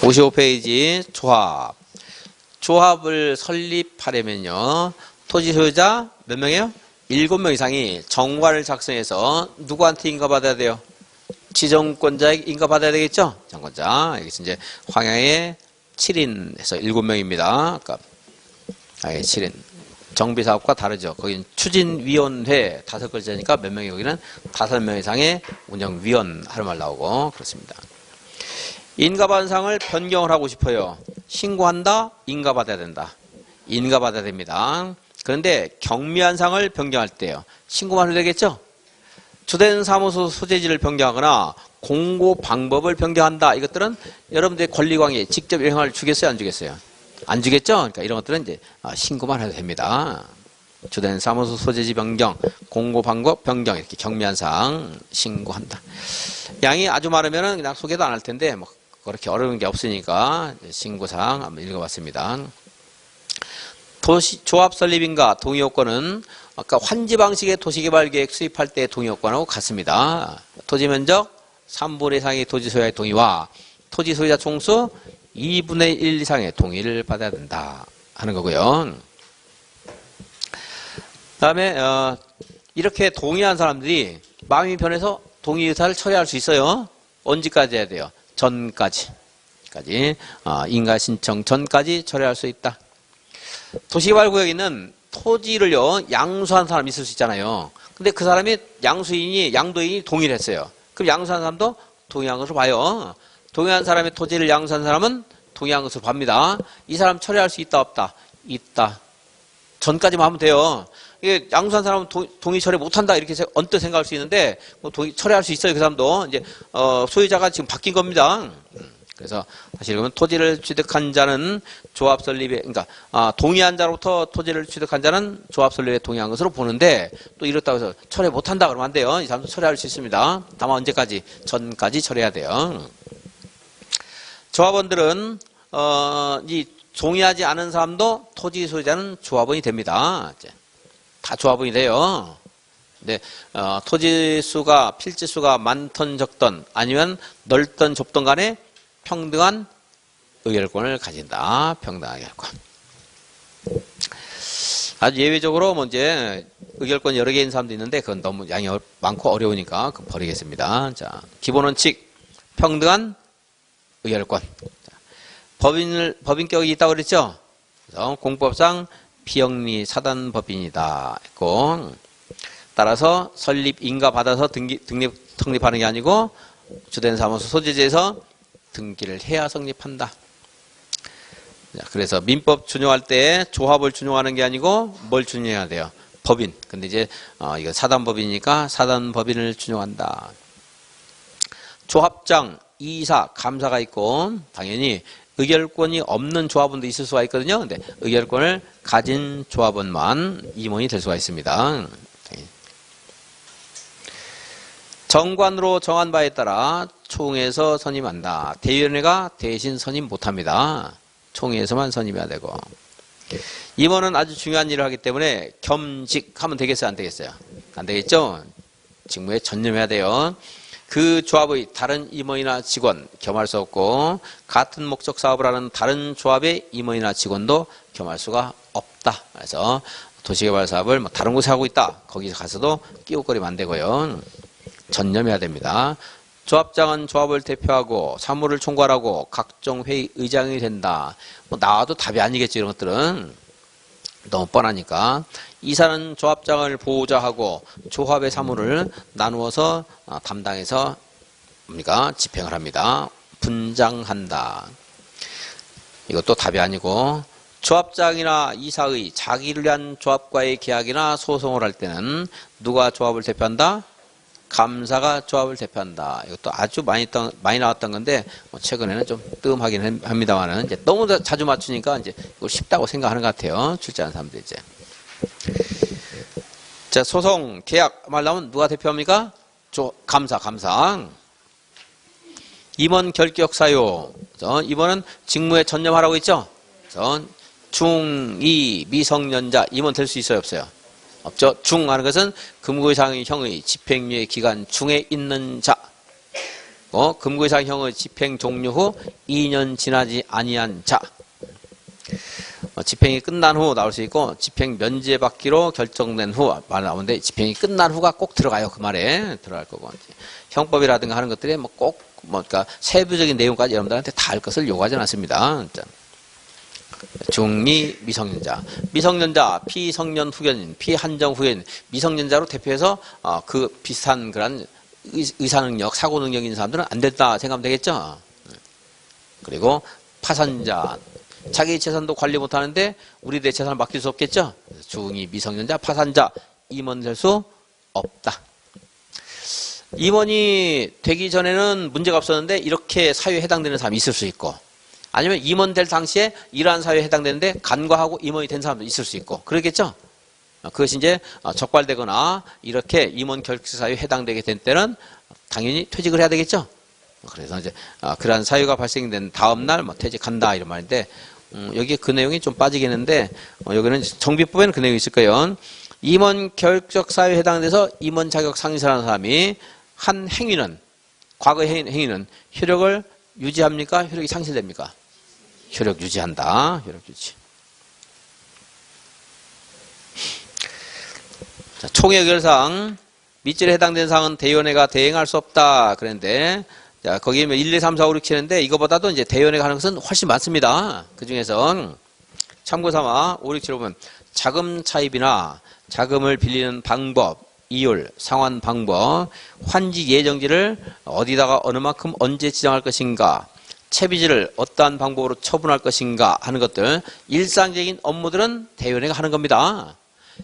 55페이지 조합. 조합을 설립하려면요. 토지 소유자 몇 명이에요? 7명 이상이 정관을 작성해서 누구한테 인가받아야 돼요? 지정권자에게 인가받아야 되겠죠? 정권자. 여기서 이제 황야의 7인에서 7명입니다. 아까 7인. 정비사업과 다르죠. 거기는 추진위원회 5글자니까 몇 명이 여기는 5명 이상의 운영위원 하는 말 나오고 그렇습니다. 인가받은 사항을 변경을 하고 싶어요. 신고한다? 인가받아야 된다. 인가받아야 됩니다. 그런데 경미한 사항을 변경할 때요. 신고만 해도 되겠죠? 주된 사무소 소재지를 변경하거나 공고 방법을 변경한다. 이것들은 여러분들의 권리관계에 직접 영향을 주겠어요? 안 주겠어요? 안 주겠죠? 그러니까 이런 것들은 이제 신고만 해도 됩니다. 주된 사무소 소재지 변경, 공고 방법 변경 이렇게 경미한 사항 신고한다. 양이 아주 많으면은 그냥 소개도 안 할 텐데 뭐 그렇게 어려운 게 없으니까 신고사항 한번 읽어봤습니다. 도시 조합 설립인가 동의요건은 아까 환지 방식의 도시개발계획 수립할 때 동의요건하고 같습니다. 토지 면적 3분의 1 이상의 토지 소유자의 동의와 토지 소유자 총수 2분의 1 이상의 동의를 받아야 된다 하는 거고요. 그다음에 이렇게 동의한 사람들이 마음이 변해서 동의 의사를 처리할 수 있어요. 언제까지 해야 돼요? 전까지. 인가 신청 전까지 처리할 수 있다. 도시개발구역에는 토지를요 양수한 사람이 있을 수 있잖아요. 근데 그 사람이 양도인이 동의를 했어요. 그럼 양수한 사람도 동의한 것으로 봐요. 동의한 사람의 토지를 양수한 사람은 동의한 것으로 봅니다. 이 사람 처리할 수 있다 없다? 있다. 전까지만 하면 돼요. 이게 양수한 사람은 동의 처리 못한다 이렇게 언뜻 생각할 수 있는데 뭐 동의 처리할 수 있어요. 그 사람도 이제 소유자가 지금 바뀐 겁니다. 그래서 다시 읽으면 토지를 취득한 자는 조합 설립에 그러니까 동의한 자로부터 토지를 취득한 자는 조합 설립에 동의한 것으로 보는데 또 이렇다고 해서 처리 못한다 그러면 안 돼요. 이 사람도 처리할 수 있습니다. 다만 언제까지? 전까지 처리해야 돼요. 조합원들은 이 동의하지 않은 사람도 토지 소유자는 조합원이 됩니다. 다 조합원이 돼요. 근데 토지 수가 필지 수가 많던 적던 아니면 넓던 좁던 간에 평등한 의결권을 가진다. 평등한 의결권. 아주 예외적으로 뭐 이제 의결권 여러 개인 사람도 있는데 그건 너무 양이 많고 어려우니까 그건 버리겠습니다. 자, 기본 원칙 평등한 의결권. 법인격이 있다고 그랬죠? 그래서 공법상 비영리 사단법인이다 했고 따라서 설립 인가 받아서 성립하는 게 아니고 주된 사무소 소재지에서 등기를 해야 성립한다. 그래서 민법 준용할 때 조합을 준용하는 게 아니고 뭘 준용해야 돼요? 법인. 근데 이제 이거 사단법인이니까 사단법인을 준용한다. 조합장, 이사, 감사가 있고 당연히 의결권이 없는 조합원도 있을 수가 있거든요. 근데 의결권을 가진 조합원만 임원이 될 수가 있습니다. 정관으로 정한 바에 따라 총회에서 선임한다. 대의원회가 대신 선임 못합니다. 총회에서만 선임해야 되고. 임원은 아주 중요한 일을 하기 때문에 겸직하면 되겠어요? 안 되겠어요? 안 되겠죠? 직무에 전념해야 돼요. 그 조합의 다른 임원이나 직원 겸할 수 없고 같은 목적 사업을 하는 다른 조합의 임원이나 직원도 겸할 수가 없다. 그래서 도시개발 사업을 다른 곳에 하고 있다. 거기 가서도 끼웃거리면 안 되고요. 전념해야 됩니다. 조합장은 조합을 대표하고 사무를 총괄하고 각종 회의 의장이 된다. 뭐 나와도 답이 아니겠지 이런 것들은 너무 뻔하니까. 이사는 조합장을 보호자하고 조합의 사무를 나누어서 담당해서 뭡니까? 집행을 합니다. 분장한다. 이것도 답이 아니고 조합장이나 이사의 자기를 위한 조합과의 계약이나 소송을 할 때는 누가 조합을 대표한다? 감사가 조합을 대표한다. 이것도 아주 많이 나왔던 건데 최근에는 좀 뜸하긴 합니다만은 이제 너무 자주 맞추니까 이제 이걸 쉽다고 생각하는 것 같아요. 출제하는 사람들 이제. 자, 소송, 계약 말 나오면 누가 대표합니까? 감사. 임원 결격 사유. 임원은 직무에 전념하라고 했죠? 중, 2, 미성년자 임원 될 수 있어요, 없어요? 없죠. 중 하는 것은 금고상의 형의 집행유예 기간 중에 있는 자. 금고 이상형의 집행 종료 후 2년 지나지 아니한 자. 집행이 끝난 후 나올 수 있고 집행 면제받기로 결정된 후 말 나오는데 집행이 끝난 후가 꼭 들어가요. 그 말에 들어갈 거고 형법이라든가 하는 것들에 그러니까 세부적인 내용까지 여러분들한테 다 할 것을 요구하지는 않습니다. 중미 미성년자, 미성년자 피성년 후견인, 피한정 후견인, 미성년자로 대표해서 그 비슷한 그런 의사능력, 사고능력 있는 사람들은 안 됐다 생각하면 되겠죠. 그리고 파산자, 자기 재산도 관리 못하는데 우리 내 재산을 맡길 수 없겠죠. 중이 미성년자, 파산자, 임원될 수 없다. 임원이 되기 전에는 문제가 없었는데 이렇게 사유에 해당되는 사람이 있을 수 있고, 아니면 임원 될 당시에 이러한 사유에 해당되는데 간과하고 임원이 된 사람도 있을 수 있고 그러겠죠. 그것이 이제 적발되거나 이렇게 임원 결격 사유에 해당되게 된 때는 당연히 퇴직을 해야 되겠죠. 그래서 이제 그러한 사유가 발생된 다음 날 퇴직한다 이런 말인데, 여기에 그 내용이 좀 빠지겠는데, 여기는 정비법에는 그 내용이 있을 거예요. 임원 결격 사유에 해당돼서 임원 자격 상실하는 사람이 한 행위는, 과거의 행위는 효력을 유지합니까? 효력이 상실됩니까? 효력 유지한다. 효력 유지. 자, 총의결상 밑줄에 해당되는 사항은 대위원회가 대행할 수 없다. 그랬는데, 자, 거기에 1, 2, 3, 4, 5, 6, 7인데 이거보다도 이제 대위원회가 하는 것은 훨씬 많습니다. 그 중에서 참고 삼아 5, 6, 7 보면 자금 차입이나 자금을 빌리는 방법, 이율, 상환 방법, 환지 예정지를 어디다가 어느 만큼 언제 지정할 것인가, 채비지를 어떠한 방법으로 처분할 것인가 하는 것들, 일상적인 업무들은 대위원회가 하는 겁니다.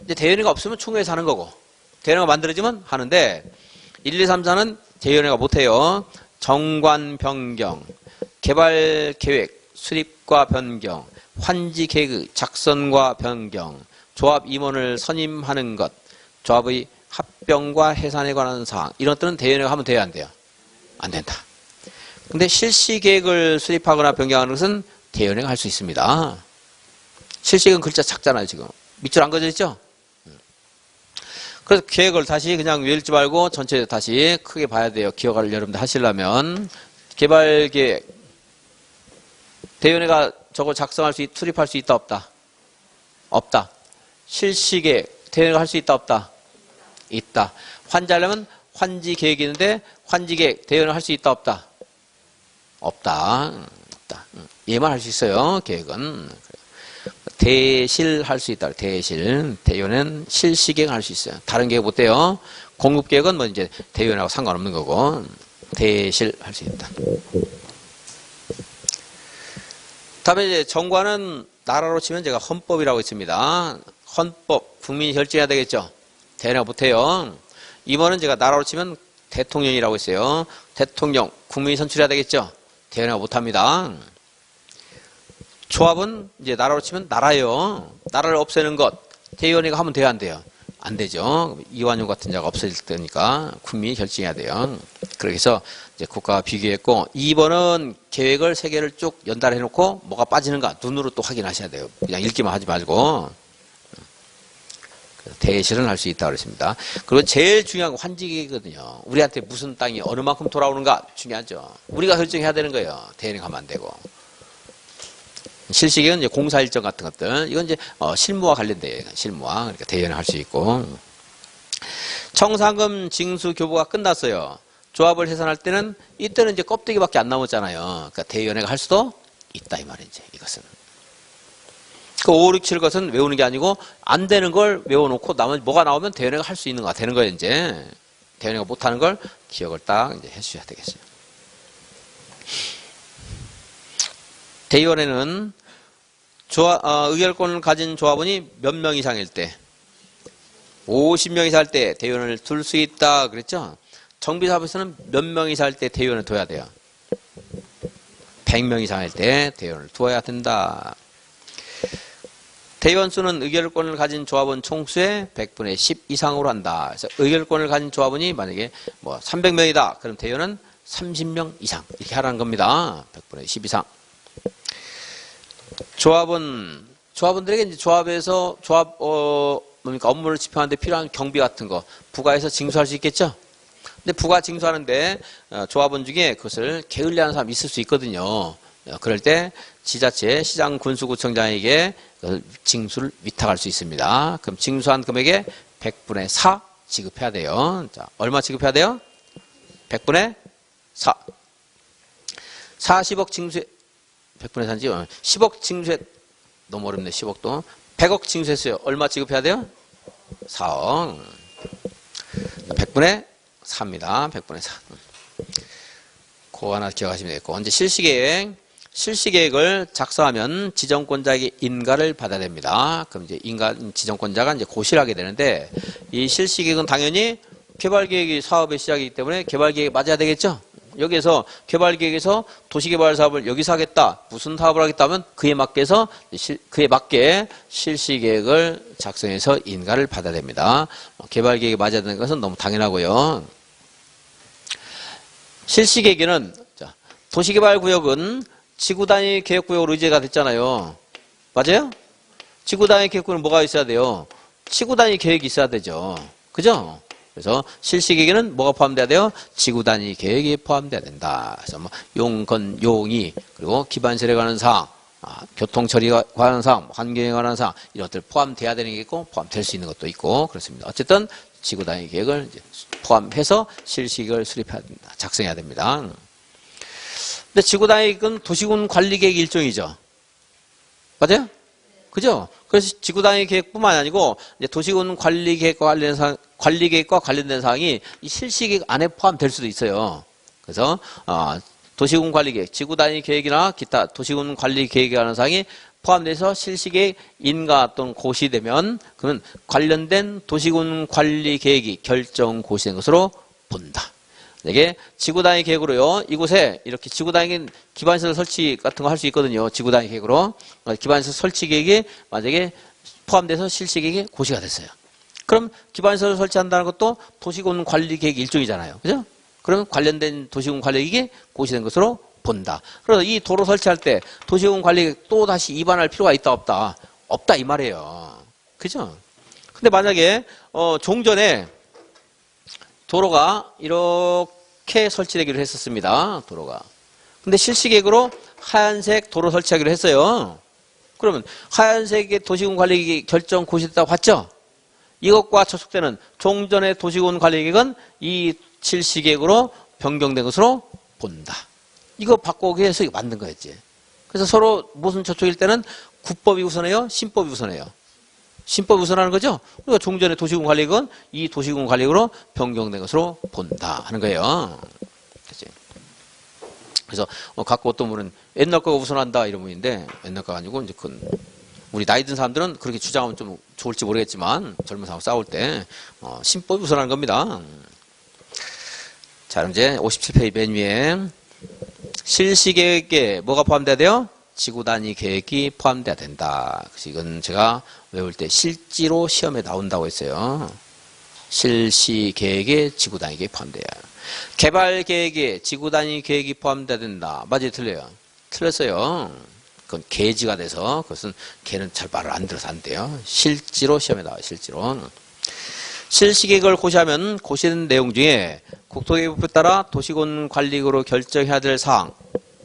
이제 대위원회가 없으면 총회에서 하는 거고, 대위원회가 만들어지면 하는데 1, 2, 3, 4는 대위원회가 못해요. 정관 변경, 개발 계획, 수립과 변경, 환지 계획 작성과 변경, 조합 임원을 선임하는 것, 조합의 합병과 해산에 관한 사항, 이런 것들은 대위원회가 하면 돼야 안 돼요? 안 된다. 근데 실시 계획을 수립하거나 변경하는 것은 대위원회가 할 수 있습니다. 실시 계획은 글자 작잖아요, 지금. 밑줄 안 그어져 있죠? 그래서 계획을 다시 그냥 외울지 말고 전체 다시 크게 봐야 돼요. 기억을 여러분들 하시려면. 개발 계획. 대위원회가 저거 작성할 수, 수립할 수 있다, 없다? 없다. 실시 계획. 대위원회가 할 수 있다, 없다? 있다. 환지하려면 환지 계획이 있는데 환지 계획. 대위원회가 할 수 있다, 없다? 없다. 없다. 얘만 할 수 있어요. 계획은. 대실할 수 있다. 대실. 대위원회는 실시계획을 할 수 있어요. 다른 계획 못 돼요. 공급계획은 뭐 이제 대위원회하고 상관없는 거고, 대실할 수 있다. 다음에 이제 정관은 나라로 치면 제가 헌법이라고 있습니다. 헌법, 국민이 결정해야 되겠죠. 대위원회가 못 해요. 이번은 제가 나라로 치면 대통령이라고 있어요. 대통령, 국민이 선출해야 되겠죠. 대위원회가 못 합니다. 조합은 이제 나라로 치면 나라예요. 나라를 없애는 것, 대위원회가 하면 돼요, 안 돼요? 안 되죠. 이완용 같은 자가 없어질 때니까 국민이 결정해야 돼요. 그래서 이제 국가가 비교했고, 2번은 계획을 3개를 쭉 연달아 해놓고 뭐가 빠지는가 눈으로 또 확인하셔야 돼요. 그냥 읽기만 하지 말고. 대실은 할 수 있다고 그랬습니다. 그리고 제일 중요한 건 환지계획이거든요. 우리한테 무슨 땅이 어느 만큼 돌아오는가 중요하죠. 우리가 결정해야 되는 거예요. 대위원회가 하면 안 되고. 실시계획은 이제 공사 일정 같은 것들, 이건 이제 실무와 관련돼요. 실무와. 그러니까 대위원회 할 수 있고. 청산금 징수 교부가 끝났어요. 조합을 해산할 때는 이때는 이제 껍데기밖에 안 남았잖아요. 그러니까 대위원회가 할 수도 있다 이 말이지. 이것은. 그 5, 6, 7 것은 외우는 게 아니고 안 되는 걸 외워놓고 나머지 뭐가 나오면 대위원회가 할 수 있는 거가 되는 거예요. 이제 대위원회가 못하는 걸 기억을 딱 이제 해주셔야 되겠어요. 대위원회는 의결권을 가진 조합원이 몇 명 이상일 때, 50명 이상 할 때 대위원회를 둘 수 있다 그랬죠. 정비사업에서는 몇 명 이상 할 때 대위원회를 둬야 돼요. 100명 이상 할 때 대위원회를 두어야 된다. 대의원 수는 의결권을 가진 조합원 총수의 100분의 10 이상으로 한다. 그래서 의결권을 가진 조합원이 만약에 뭐 300명이다. 그럼 대의원은 30명 이상 이렇게 하라는 겁니다. 100분의 10 이상. 조합원들에게 이제 조합에서 업무를 집행하는 데 필요한 경비 같은 거 부과해서 징수할 수 있겠죠? 근데 부가 징수하는데 조합원 중에 그것을 게을리하는 사람이 있을 수 있거든요. 그럴 때 지자체 시장 군수구청장에게 징수를 위탁할 수 있습니다. 그럼 징수한 금액의 100분의 4 지급해야 돼요. 자, 얼마 지급해야 돼요? 100분의 4. 40억 징수에 100분의 4인지 10억 징수에 너무 어렵네. 10억도 100억 징수했어요. 얼마 지급해야 돼요? 4억. 100분의 4입니다. 100분의 4. 그거 하나 기억하시면 되겠고. 이제 실시계획. 실시계획을 작성하면 지정권자에게 인가를 받아야 됩니다. 그럼 이제 지정권자가 이제 고시를 하게 되는데, 이 실시계획은 당연히 개발계획이 사업의 시작이기 때문에 개발계획이 맞아야 되겠죠? 여기에서 개발계획에서 도시개발 사업을 여기서 하겠다, 무슨 사업을 하겠다 하면 그에 맞게 실시계획을 작성해서 인가를 받아야 됩니다. 개발계획이 맞아야 되는 것은 너무 당연하고요. 실시계획에는 도시개발구역은 지구단위 계획구역으로 의제가 됐잖아요. 맞아요? 지구단위 계획구역은 뭐가 있어야 돼요? 지구단위 계획이 있어야 되죠. 그죠? 그래서 실시계획에는 뭐가 포함돼야 돼요? 지구단위 계획이 포함돼야 된다. 그래서 뭐 용건, 용이, 그리고 기반시설에 관한 사항, 교통처리에 관한 사항, 환경에 관한 사항, 이런 것들 포함돼야 되는 게 있고, 포함될 수 있는 것도 있고, 그렇습니다. 어쨌든 지구단위 계획을 이제 포함해서 실시계획을 수립해야 됩니다. 작성해야 됩니다. 근데 지구단위계획은 도시군 관리계획 일종이죠. 맞아요? 그죠? 그래서 지구단위 계획뿐만 아니고 이제 도시군 관리계획과 관련된 사항이 이 실시계획 안에 포함될 수도 있어요. 그래서 도시군 관리계획, 지구단위 계획이나 기타 도시군 관리계획에 관한 사항이 포함돼서 실시계획 인가 또는 고시되면 그러면 관련된 도시군 관리계획이 결정 고시된 것으로 본다. 이게 지구단위 계획으로요. 이곳에 이렇게 지구단위 기반시설 설치 같은 거 할 수 있거든요. 지구단위 계획으로 기반시설 설치 계획이 만약에 포함돼서 실시계획이 고시가 됐어요. 그럼 기반시설을 설치한다는 것도 도시군 관리 계획 일종이잖아요. 그죠? 그러면 관련된 도시군 관리 계획이 고시된 것으로 본다. 그래서 이 도로 설치할 때 도시군 관리 계획 또 다시 위반할 필요가 있다 없다? 없다 이 말이에요. 그죠? 근데 만약에 종전에 도로가 이렇게 설치되기로 했었습니다. 도로가. 근데 실시계획으로 하얀색 도로 설치하기로 했어요. 그러면 하얀색의 도시군 관리계획 결정 고시됐다고 봤죠? 이것과 접속되는 종전의 도시군 관리계획은 이 실시계획으로 변경된 것으로 본다. 이거 바꾸기 위해서 만든 거였지. 그래서 서로 무슨 접촉일 때는 국법이 우선해요? 신법이 우선해요? 신법이 우선하는 거죠? 그러니까 종전의 도시군 관리계획은 이 도시군 관리계획으로 변경된 것으로 본다 하는 거예요. 그치? 그래서 갖고 어떤 분은 옛날 거가 우선한다 이런 분인데 옛날 거가 아니고 이제 우리 나이 든 사람들은 그렇게 주장하면 좀 좋을지 모르겠지만 젊은 사람 싸울 때 신법이 우선하는 겁니다. 자, 그럼 이제 57페이지 맨 위에 실시계획에 뭐가 포함돼야 돼요? 지구단위 계획이 포함돼야 된다. 그래서 이건 제가 외울 때 실제로 시험에 나온다고 했어요. 실시계획에 지구단위 계획이 포함돼야. 개발계획에 지구단위 계획이 포함돼야 된다. 맞아요? 틀려요? 틀렸어요. 그건 개지가 돼서 그것은 개는 잘 말을 안 들어서 안 돼요. 실제로 시험에 나와요. 실제로. 실시계획을 고시하면 고시된 내용 중에 국토계획법에 따라 도시군 관리계획으로 결정해야 될 사항,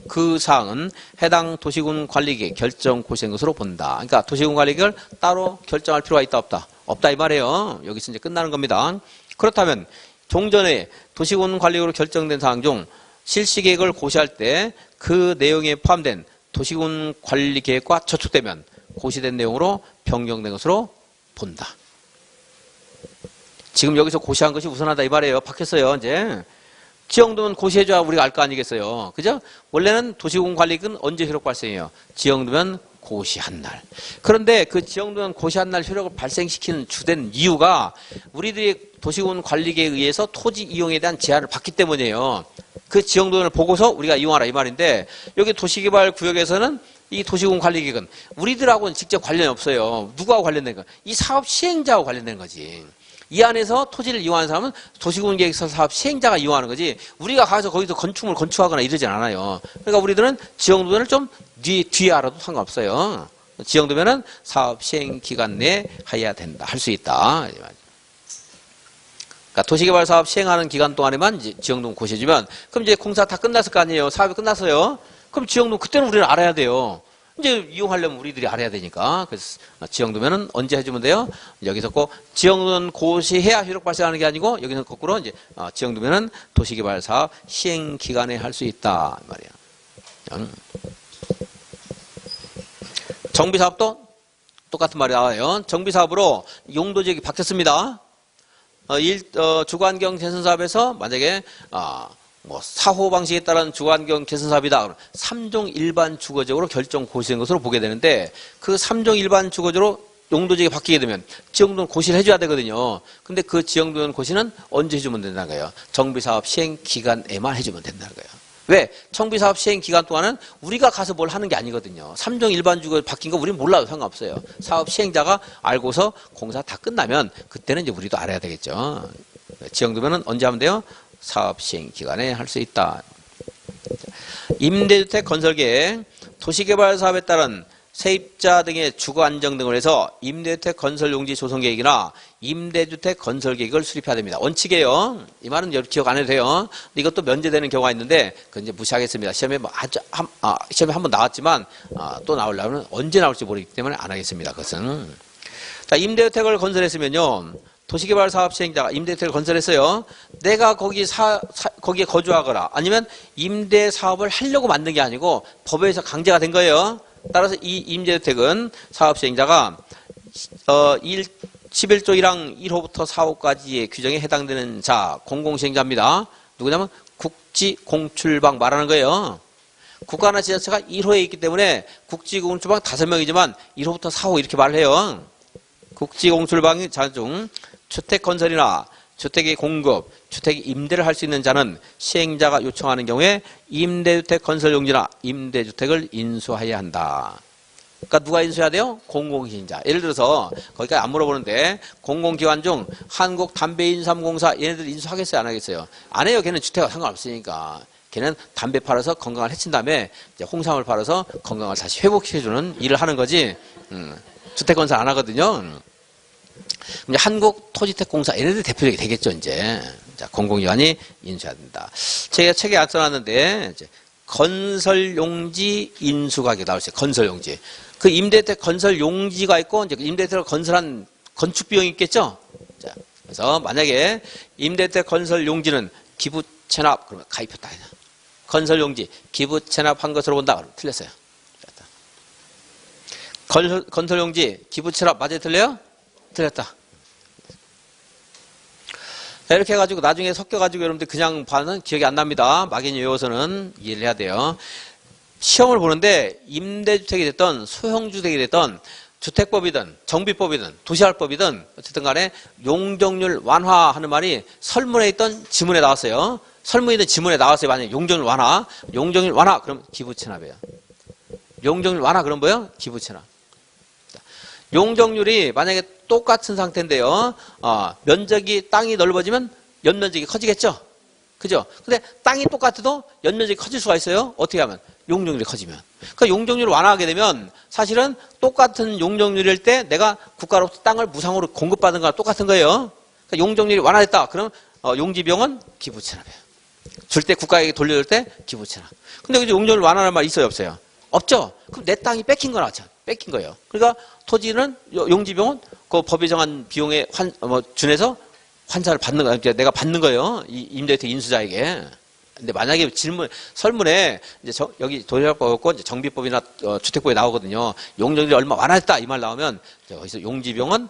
그 사항은 해당 도시군 관리계획 결정 고시된 것으로 본다. 그러니까 도시군 관리계획을 따로 결정할 필요가 있다 없다? 없다 이 말이에요. 여기서 이제 끝나는 겁니다. 그렇다면 종전에 도시군 관리계획으로 결정된 사항 중 실시계획을 고시할 때 그 내용에 포함된 도시군 관리계획과 저촉되면 고시된 내용으로 변경된 것으로 본다. 지금 여기서 고시한 것이 우선하다 이 말이에요. 바뀌었어요. 이제 지형도면 고시해줘야 우리가 알 거 아니겠어요. 그죠? 원래는 도시군 관리계획은 언제 효력 발생해요? 지형도면 고시한 날. 그런데 그 지형도면 고시한 날 효력을 발생시키는 주된 이유가 우리들이 도시군 관리계획에 의해서 토지 이용에 대한 제한을 받기 때문이에요. 그 지형도면을 보고서 우리가 이용하라 이 말인데 여기 도시개발구역에서는 이 도시군 관리계획은 우리들하고는 직접 관련이 없어요. 누구하고 관련된 거야? 이 사업 시행자하고 관련된 거지. 이 안에서 토지를 이용하는 사람은 도시군계획서 사업 시행자가 이용하는 거지 우리가 가서 거기서 건축물을 건축하거나 이러진 않아요. 그러니까 우리들은 지형도면을 좀 뒤에 알아도 상관없어요. 지형도면은 사업 시행 기간 내에 해야 된다. 할 수 있다. 그러니까 그러니까 도시개발 사업 시행하는 기간 동안에만 이제 지형등 고시해주면, 그럼 이제 공사 다 끝났을 거 아니에요. 사업이 끝났어요. 그럼 지형등 그때는 우리는 알아야 돼요. 이제 이용하려면 우리들이 알아야 되니까. 그래서 지형도면은 언제 해주면 돼요? 여기서 꼭 지형도면 고시해야 효력 발생하는 게 아니고, 여기는 거꾸로 이제 지형도면은 도시개발 사업 시행 기간에 할 수 있다 말이야. 정비사업도 똑같은 말이 나와요. 정비사업으로 용도지역이 바뀌었습니다. 주거환경 개선 사업에서 만약에 사호 방식에 따른 주거환경 개선 사업이다. 그럼 3종 일반 주거지역으로 결정 고시된 것으로 보게 되는데, 그 3종 일반 주거지역으로 용도지역이 바뀌게 되면 지형도는 고시를 해줘야 되거든요. 근데 그 지형도는 고시는 언제 해주면 된다는 거예요? 정비사업 시행 기간에만 해주면 된다는 거예요. 왜? 정비사업 시행 기간 동안은 우리가 가서 뭘 하는 게 아니거든요. 3종 일반 주거 바뀐 거 우리는 몰라도 상관없어요. 사업 시행자가 알고서 공사 다 끝나면 그때는 이제 우리도 알아야 되겠죠. 지형도면은 언제 하면 돼요? 사업 시행 기간에 할 수 있다. 임대주택 건설계획, 도시개발 사업에 따른 세입자 등의 주거 안정 등을 해서 임대주택 건설 용지 조성 계획이나 임대주택 건설 계획을 수립해야 됩니다. 원칙이에요. 이 말은 기억 안 해도 돼요. 이것도 면제되는 경우가 있는데 그건 이제 무시하겠습니다. 시험에 시험에 한번 나왔지만 또 나오려면 언제 나올지 모르기 때문에 안 하겠습니다. 그것은. 자, 임대주택을 건설했으면요. 도시개발 사업 시행자가 임대주택을 건설했어요. 내가 거기에 거주하거나 아니면 임대 사업을 하려고 만든 게 아니고 법에서 강제가 된 거예요. 따라서 이 임대주택은 사업 시행자가 11조 1항 1호부터 4호까지의 규정에 해당되는 자, 공공시행자입니다. 누구냐면 국지공출방 말하는 거예요. 국가나 지자체가 1호에 있기 때문에 국지공출방 5명이지만 1호부터 4호 이렇게 말을 해요. 국지공출방의 자 중 주택 건설이나 주택의 공급, 주택 임대를 할 수 있는 자는 시행자가 요청하는 경우에 임대주택 건설 용지나 임대주택을 인수해야 한다. 그러니까 누가 인수해야 돼요? 공공시행자. 예를 들어서 거기까지 안 물어보는데 공공기관 중 한국담배인삼공사 얘네들 인수하겠어요? 안 하겠어요? 안 해요. 걔는 주택과 상관없으니까. 걔는 담배 팔아서 건강을 해친 다음에 이제 홍삼을 팔아서 건강을 다시 회복시켜주는 일을 하는 거지. 주택 건설 안 하거든요. 한국토지택공사 얘네들 대표적이 되겠죠. 이제 자, 공공기관이 인수해야 된다. 제가 책에 안 써놨는데 이제 건설용지 인수가격 나올 수 있어요. 건설용지. 그 임대주택 건설용지가 있고 이제 임대주택을 건설한 건축 비용이 있겠죠. 자, 그래서 만약에 임대주택 건설용지는 기부 체납 그러면 가입했다. 건설용지 기부 체납한 것으로 본다. 그러면 틀렸어요. 건설용지 기부 체납 맞아요? 틀려요? 틀렸다. 이렇게 해가지고 나중에 섞여가지고 여러분들 그냥 봐는 기억이 안 납니다. 막연히 외워서는 이해를 해야 돼요. 시험을 보는데 임대주택이 됐던 소형주택이 됐던 주택법이든 정비법이든 도시활법이든 어쨌든 간에 용적률 완화하는 말이 설문에 있던 지문에 나왔어요. 설문에 있던 지문에 나왔어요. 만약에 용적률 완화 그럼 기부채납이에요. 용적률 완화 그럼 뭐예요? 기부채납. 용적률이 만약에 똑같은 상태인데요. 면적이 땅이 넓어지면 연면적이 커지겠죠. 그죠? 근데 땅이 똑같아도 연면적이 커질 수가 있어요. 어떻게 하면? 용적률이 커지면. 그러니까 용적률을 완화하게 되면 사실은 똑같은 용적률일 때 내가 국가로부터 땅을 무상으로 공급받은 거랑 똑같은 거예요. 그러니까 용적률이 완화됐다. 그럼 용지비용은 기부채납이에요. 줄 때 국가에게 돌려줄 때 기부채납. 근데 이제 용적률 완화라는 말 있어요? 없어요? 없죠? 그럼 내 땅이 뺏긴 거나 마찬가지. 뺏긴 거예요. 그러니까 토지는 용지비용은 그 법이 정한 비용에 준해서 환산을 받는 거예요. 내가 받는 거예요. 이 임대주택 인수자에게. 근데 만약에 설문에 이제 여기 도시활법 없고 이제 정비법이나 주택법에 나오거든요. 용적률이 얼마 완화했다 이 말 나오면 여기서 용지비용은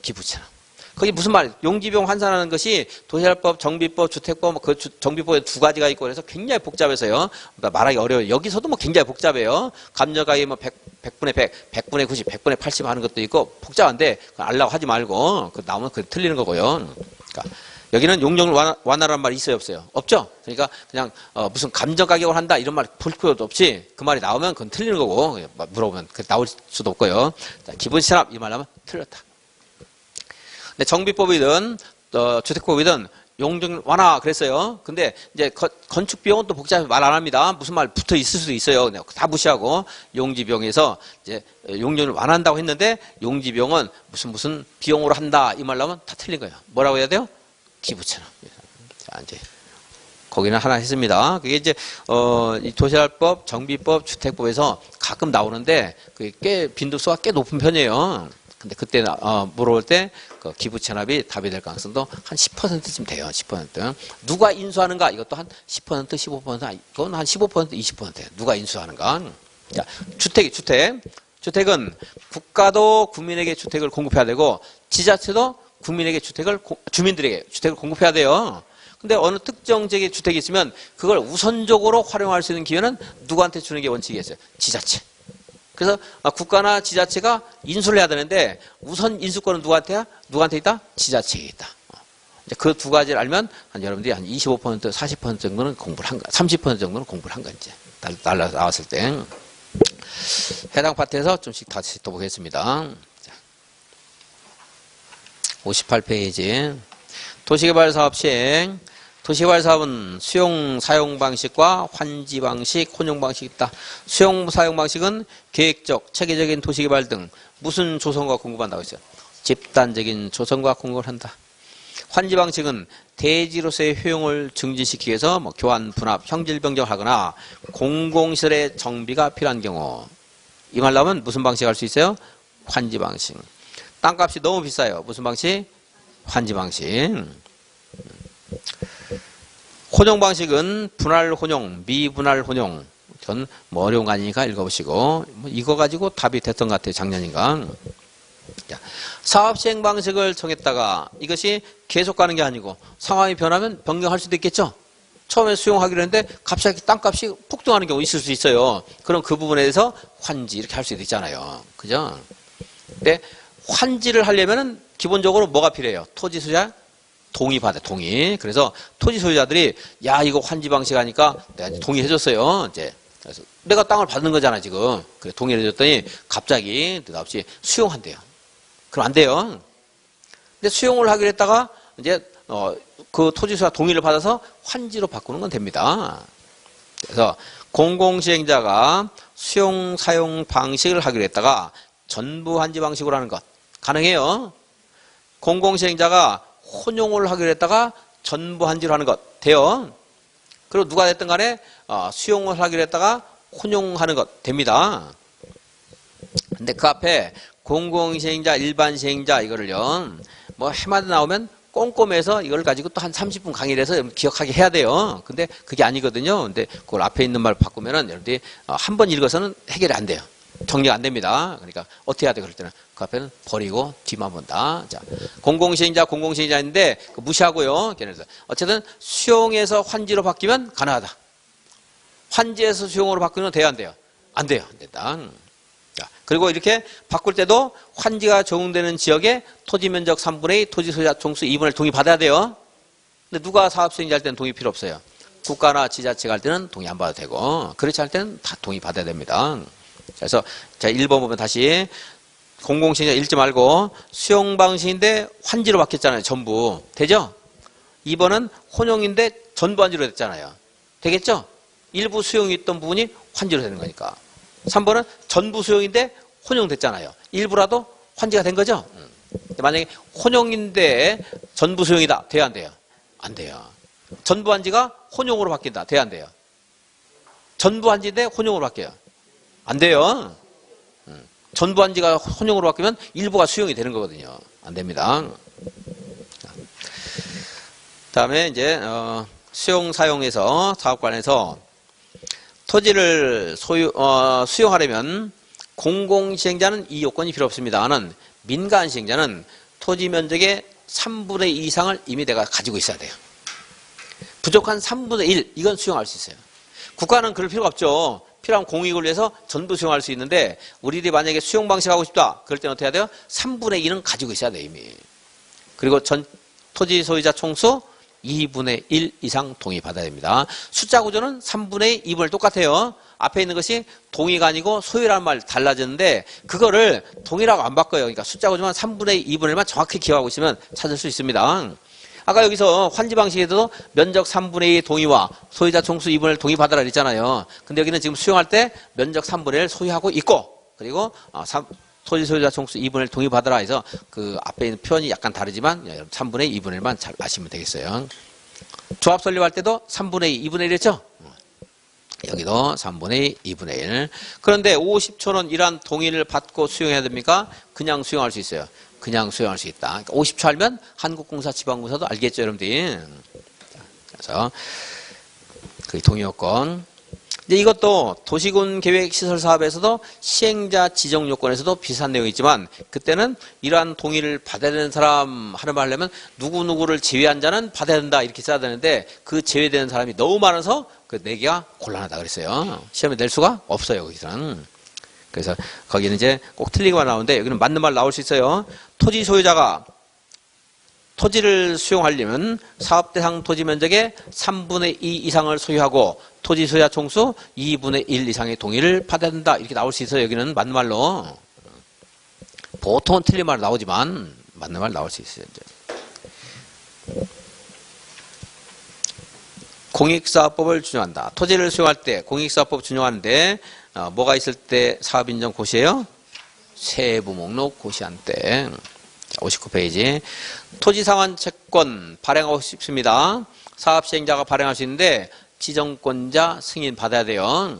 기부채납. 거기 무슨 말이에요? 용지비용 환산하는 것이 도시활법, 정비법, 주택법, 그 정비법에 두 가지가 있고 그래서 굉장히 복잡해서요. 그러니까 말하기 어려워요. 여기서도 뭐 굉장히 복잡해요. 감정가액이 뭐 100분의 100, 100분의 90, 100분의 80 하는 것도 있고 복잡한데 알라고 하지 말고 그 나오면 그 틀리는 거고요. 그러니까 여기는 용적률 완화라는 말이 있어요, 없어요? 없죠? 그러니까 그냥 무슨 감정가격을 한다 이런 말 볼 필요도 없이 그 말이 나오면 그건 틀리는 거고 물어보면 그 나올 수도 없고요. 자, 기본시납 이 말 하면 틀렸다. 근데 정비법이든 주택법이든 용적률 완화 그랬어요. 근데 이제 건축 비용은 또 복잡해서 말 안 합니다. 무슨 말 붙어 있을 수도 있어요. 그냥 다 무시하고 용지비용에서 이제 용적률 완화한다고 했는데 용지비용은 무슨 비용으로 한다 이 말 나오면 다 틀린 거예요. 뭐라고 해야 돼요? 기부 체납. 자, 이제 거기는 하나 했습니다. 그게 이제 이 도시개발법, 정비법, 주택법에서 가끔 나오는데 그게 꽤 빈도수가 꽤 높은 편이에요. 근데 그때 물어볼 때 그 기부 체납이 답이 될 가능성도 한 10%쯤 돼요. 10%. 누가 인수하는가? 이것도 한 10%, 15%, 이건 한 15%, 20%예요. 누가 인수하는가? 자, 주택은 국가도 국민에게 주택을 공급해야 되고 지자체도 국민에게 주민들에게 주택을 공급해야 돼요. 근데 어느 특정 지역에 주택이 있으면 그걸 우선적으로 활용할 수 있는 기회는 누구한테 주는 게 원칙이겠어요? 지자체. 그래서 국가나 지자체가 인수를 해야 되는데 우선 인수권은 누구한테 있다? 지자체에 있다. 이제 그 두 가지를 알면 여러분들이 한 25%, 40% 정도는 공부를 한 거, 30% 정도는 공부를 한 건지 나왔을 때 해당 파트에서 좀씩 다시 또 보겠습니다. 58페이지 도시개발 사업 시행. 도시개발 사업은 수용 사용 방식과 환지 방식, 혼용 방식이 있다. 수용 사용 방식은 계획적, 체계적인 도시개발 등 무슨 조성과 공급한다고 했어요. 집단적인 조성과 공급을 한다. 환지 방식은 대지로서의 효용을 증진시키기 위해서 교환, 분합, 형질 변경하거나 공공시설의 정비가 필요한 경우. 이 말 나오면 무슨 방식 할 수 있어요? 환지 방식. 땅값이 너무 비싸요. 무슨 방식? 환지 방식. 혼용 방식은 분할 혼용, 미분할 혼용. 전 어려운 거 아니니까 읽어보시고 이거 가지고 답이 됐던 것 같아요. 작년인가. 사업 시행 방식을 정했다가 이것이 계속 가는 게 아니고 상황이 변하면 변경할 수도 있겠죠. 처음에 수용하기로 했는데 갑자기 땅값이 폭등하는 경우 있을 수 있어요. 그럼 그 부분에 대해서 환지 이렇게 할 수도 있잖아요. 그죠? 근데 환지를 하려면은 기본적으로 뭐가 필요해요? 토지 소유자 동의 받아, 동의. 그래서 토지 소유자들이 야 이거 환지 방식 하니까 내가 이제 동의해줬어요. 이제 그래서 내가 땅을 받는 거잖아 지금. 그래 동의를 해줬더니 갑자기 느닷없이 수용한대요. 그럼 안 돼요. 근데 수용을 하기로 했다가 이제 그 토지 소유자 동의를 받아서 환지로 바꾸는 건 됩니다. 그래서 공공시행자가 수용 사용 방식을 하기로 했다가 전부 환지 방식으로 하는 것 가능해요. 공공시행자가 혼용을 하기로 했다가 전부 환지로 하는 것 돼요. 그리고 누가 됐든 간에 수용을 하기로 했다가 혼용하는 것 됩니다. 근데 그 앞에 공공시행자, 일반시행자 이거를요. 뭐 해마다 나오면 꼼꼼해서 이걸 가지고 또 한 30분 강의를 해서 기억하게 해야 돼요. 근데 그게 아니거든요. 근데 그걸 앞에 있는 말 바꾸면은 여러분들이 한 번 읽어서는 해결이 안 돼요. 정리가 안 됩니다. 그러니까 어떻게 해야 돼? 그럴 때는 그 앞에는 버리고 뒤만 본다. 자, 공공시행자인데 무시하고요. 걔네들 어쨌든 수용에서 환지로 바뀌면 가능하다. 환지에서 수용으로 바꾸면 돼요, 안 돼요? 안 돼요, 안 된다. 자, 그리고 이렇게 바꿀 때도 환지가 적용되는 지역에 토지 면적 3분의 2, 토지 소유자 총수 2분의 1 동의 받아야 돼요. 근데 누가 사업 수행자 할 때는 동의 필요 없어요. 국가나 지자체가 할 때는 동의 안 받아도 되고, 그렇지 할 때는 다 동의 받아야 됩니다. 그래서 자 1번 보면 다시 공공시행자 읽지 말고 수용 방식인데 환지로 바뀌었잖아요. 전부. 되죠? 2번은 혼용인데 전부 환지로 됐잖아요. 되겠죠? 일부 수용이 있던 부분이 환지로 되는 거니까. 3번은 전부 수용인데 혼용됐잖아요. 일부라도 환지가 된 거죠? 만약에 혼용인데 전부 수용이다. 돼요? 안 돼요? 안 돼요. 전부 환지가 혼용으로 바뀐다. 돼요? 안 돼요? 전부 환지인데 혼용으로 바뀌어요. 안 돼요. 전부 환지가 혼용으로 바뀌면 일부가 수용이 되는 거거든요. 안 됩니다. 다음에 이제 수용 사용에서 사업관에서 토지를 수용하려면 공공시행자는 이 요건이 필요 없습니다만 민간시행자는 토지 면적의 3분의 2 이상을 이미 내가 가지고 있어야 돼요. 부족한 3분의 1 이건 수용할 수 있어요. 국가는 그럴 필요가 없죠. 필요한 공익을 위해서 전부 수용할 수 있는데 우리들이 만약에 수용 방식 하고 싶다. 그럴 때는 어떻게 해야 돼요? 3분의 2는 가지고 있어야 돼요. 이미. 그리고 전 토지 소유자 총수 2분의 1 이상 동의 받아야 됩니다. 숫자 구조는 3분의 2분의 똑같아요. 앞에 있는 것이 동의가 아니고 소유라는 말 달라졌는데 그거를 동의라고 안 바꿔요. 그러니까 숫자 구조만 3분의 2분의 1만 정확히 기억하고 있으면 찾을 수 있습니다. 아까 여기서 환지 방식에도 면적 3분의 2 동의와 소유자 총수 2분의 1 동의 받아라 그랬잖아요. 근데 여기는 지금 수용할 때 면적 3분의 1 소유하고 있고 그리고 토지 소유자 총수 2분의 1 동의받으라 해서 그 앞에 있는 표현이 약간 다르지만 3분의 2분의 1만 잘 아시면 되겠어요. 조합 설립할 때도 3분의 2, 2분의 1이었죠? 여기도 3분의 2분의 1. 그런데 50초는 이러한 동의를 받고 수용해야 됩니까? 그냥 수용할 수 있어요. 그냥 수용할 수 있다. 그러니까 50초 알면 한국공사, 지방공사도 알겠죠, 여러분들이. 그래서 그 동의 요건. 이제 이것도 도시군 계획 시설 사업에서도 시행자 지정 요건에서도 비슷한 내용이 있지만 그때는 이러한 동의를 받아야 되는 사람 하는 말 하려면 누구누구를 제외한 자는 받아야 된다 이렇게 써야 되는데 그 제외되는 사람이 너무 많아서 그 내기가 곤란하다 그랬어요. 시험에 낼 수가 없어요, 거기서는. 그래서 거기는 이제 꼭 틀리기만 나오는데 여기는 맞는 말 나올 수 있어요. 토지 소유자가 토지를 수용하려면 사업 대상 토지 면적의 3분의 2 이상을 소유하고 토지 소유자 총수 2분의 1 이상의 동의를 받아야 된다. 이렇게 나올 수 있어요. 여기는 맞는 말로. 보통은 틀린 말 나오지만 맞는 말 나올 수 있어요. 이제. 공익사업법을 준용한다. 토지를 수용할 때 공익사업법 준용하는데 뭐가 있을 때 사업인정 고시예요? 세부 목록 고시한 때. 59페이지. 토지상환 채권 발행하고 싶습니다. 사업시행자가 발행할 수 있는데 지정권자 승인 받아야 돼요.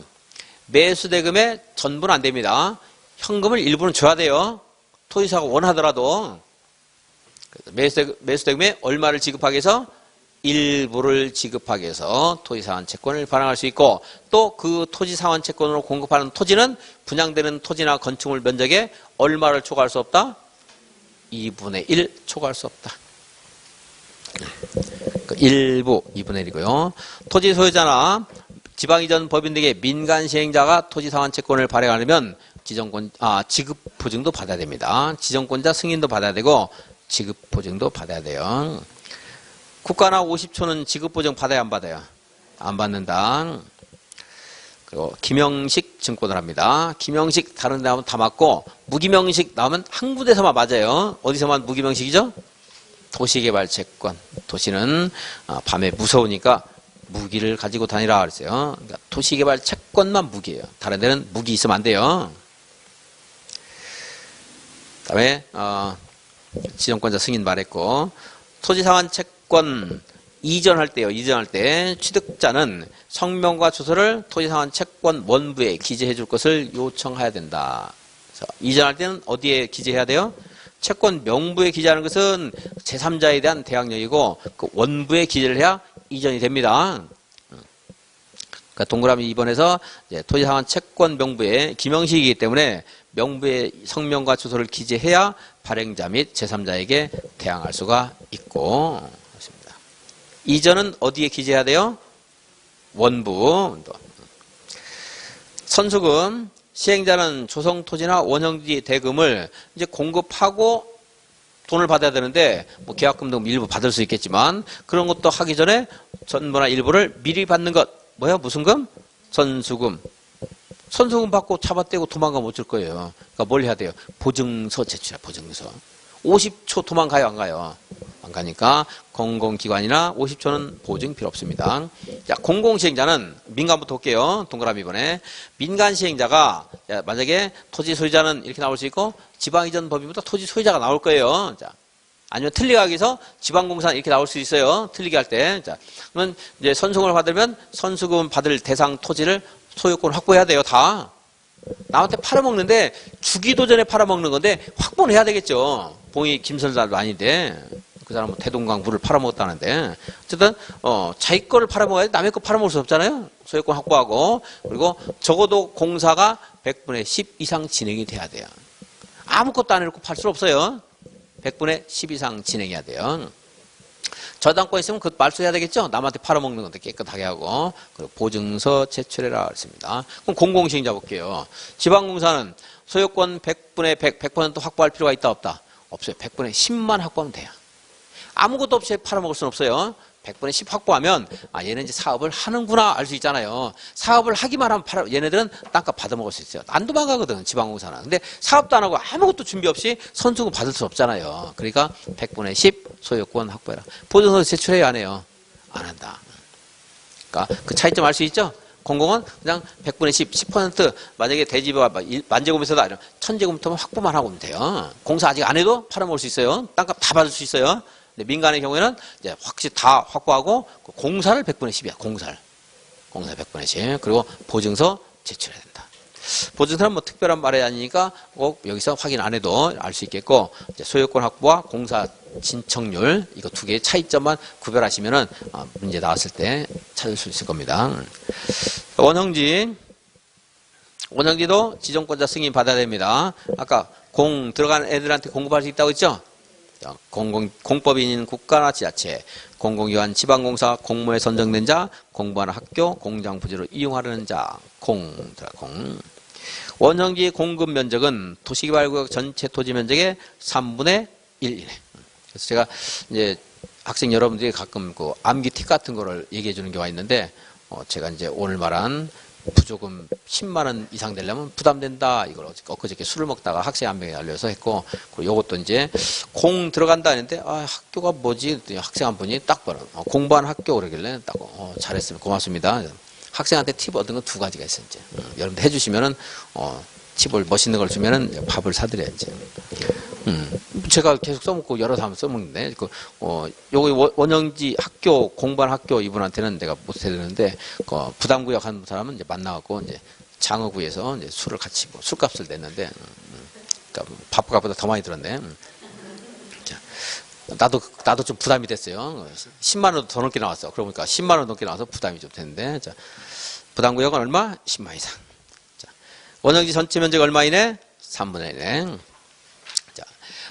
매수대금의 전부는 안 됩니다. 현금을 일부는 줘야 돼요. 토지사가 원하더라도. 매수대금에 얼마를 지급하기 위해서? 일부를 지급하기 위해서 토지상환 채권을 발행할 수 있고 또 그 토지상환 채권으로 공급하는 토지는 분양되는 토지나 건축물 면적에 얼마를 초과할 수 없다? 2분의 1 초과할 수 없다. 일부 2분의 1이고요. 토지 소유자나 지방이전 법인 등의 민간 시행자가 토지 상환 채권을 발행하려면 지급 보증도 받아야 됩니다. 지정권자 승인도 받아야 되고 지급 보증도 받아야 돼요. 국가나 50초는 지급 보증 받아야 안 받아요? 안 받는다. 그리고 김영식 증권을 합니다. 김영식 다른 데 나오면 다 맞고 무기명식 나오면 한 군데서만 맞아요. 어디서만 무기명식이죠? 도시개발채권. 도시는 밤에 무서우니까 무기를 가지고 다니라 그랬어요. 그러니까 도시개발채권만 무기예요. 다른 데는 무기 있으면 안 돼요. 그다음에 지정권자 승인 말했고 토지상환 채권 이전할 때요. 이전할 때 취득자는 성명과 주소를 토지상환 채권 원부에 기재해 줄 것을 요청해야 된다. 그래서 이전할 때는 어디에 기재해야 돼요? 채권 명부에 기재하는 것은 제3자에 대한 대항력이고 그 원부에 기재를 해야 이전이 됩니다. 그러니까 동그라미 2번에서 이제 토지상환 채권 명부에 김영식이기 때문에 명부에 성명과 주소를 기재해야 발행자 및 제3자에게 대항할 수가 있고 그렇습니다. 이전은 어디에 기재해야 돼요? 원부. 선수금. 시행자는 조성토지나 원형지 대금을 이제 공급하고 돈을 받아야 되는데 뭐 계약금 등 일부 받을 수 있겠지만 그런 것도 하기 전에 전부나 일부를 미리 받는 것 뭐야 무슨 금? 선수금. 선수금 받고 잡아떼고 도망가면 어쩔 거예요. 그러니까 뭘 해야 돼요? 보증서 제출해. 보증서. 50초 도망가요 안 가요? 안 가니까 공공기관이나 50초는 보증 필요 없습니다. 자, 공공시행자는 민간부터 볼게요. 동그라미 이번에 민간 시행자가 만약에 토지 소유자는 이렇게 나올 수 있고 지방이전 법인부터 토지 소유자가 나올 거예요. 자, 아니면 틀리게 하기 위해서 지방공사는 이렇게 나올 수 있어요. 틀리게 할 때. 자, 그러면 이제 선수금을 받으면 선수금 받을 대상 토지를 소유권 확보해야 돼요. 다. 남한테 팔아먹는데 주기도 전에 팔아먹는 건데 확보는 해야 되겠죠. 봉이 김설달도 아닌데 그 사람은 대동강 물을 팔아먹었다는데 어쨌든 자기 거를 팔아먹어야지 남의 거 팔아먹을 수 없잖아요. 소유권 확보하고 그리고 적어도 공사가 100분의 10 이상 진행이 돼야 돼요. 아무것도 안 해놓고 팔 수 없어요. 100분의 10 이상 진행해야 돼요. 저당권 있으면 그 말소해야 되겠죠. 남한테 팔아먹는 건데 깨끗하게 하고 그리고 보증서 제출해라 그랬습니다. 그럼 공공시행자 볼게요. 지방공사는 소유권 100분의 100, 100% 확보할 필요가 있다 없다? 없어요. 100분의 10만 확보하면 돼요. 아무것도 없이 팔아먹을 수는 없어요. 100분의 10 확보하면 얘는 이제 사업을 하는구나 알 수 있잖아요. 사업을 하기만 하면 얘네들은 땅값 받아먹을 수 있어요. 안 도망가거든 지방공사는. 근데 사업도 안 하고 아무것도 준비 없이 선수금 받을 수 없잖아요. 그러니까 100분의 10 소유권 확보해라. 보증서 제출해요 안 해요? 안 한다. 그러니까 그 차이점 알 수 있죠? 공공은 그냥 100분의 10, 10% 만약에 대지가 만제곱미터다 이런 1000제곱미터면 확보만 하고 오면 돼요. 공사 아직 안 해도 팔아먹을 수 있어요. 땅값 다 받을 수 있어요. 근데 민간의 경우에는 이제 확실히 다 확보하고 공사를 100분의 10이야. 공사 100분의 10. 그리고 보증서 제출해야 된다. 보증서는 뭐 특별한 말이 아니니까 꼭 여기서 확인 안 해도 알 수 있겠고, 이제 소유권 확보와 공사 진척률 이거 두 개의 차이점만 구별하시면은 문제 나왔을 때 찾을 수 있을 겁니다. 원형지도 지정권자 승인 받아야 됩니다. 아까 공 들어간 애들한테 공급할 수 있다고 했죠? 공법인인 국가나 지자체, 공공기관, 지방공사, 공모에 선정된 자, 공부하는 학교, 공장 부지로 이용하려는 자, 공. 원형지 공급 면적은 도시개발구역 전체 토지 면적의 3분의 1이래. 그래서 제가 이제 학생 여러분들이 가끔 그 암기 팁 같은 거를 얘기해 주는 경우가 있는데, 제가 이제 오늘 말한 부조금 10만 원 이상 되려면 부담된다. 이걸 엊그저께 술을 먹다가 학생 한 명이 알려서 했고, 그리고 요것도 이제 공 들어간다 했는데, 학교가 뭐지? 학생 한 분이 딱 봐라. 공부하는 학교 그러길래 딱, 잘했으면 고맙습니다. 학생한테 팁 얻은 건 두 가지가 있어요, 이제. 여러분들 해주시면은, 팁을 멋있는 걸 주면은 밥을 사드려야지. 제가 계속 써먹고 여러 사람 써먹는데, 요거 원형지 학교, 공부하는 학교 이분한테는 내가 못 해드리는데, 부담구역 하는 사람은 이제 만나갖고, 이제 장어구에서 이제 술을 같이, 술값을 냈는데, 그러니까 밥값보다 더 많이 들었네. 나도 좀 부담이 됐어요. 10만 원도 더 넘게 나왔어. 그러니까 10만 원 넘게 나와서 부담이 좀 됐는데, 자, 부담구역은 얼마? 10만 이상. 자, 원형지 전체 면적 얼마 이내? 3분의 1이네. 자,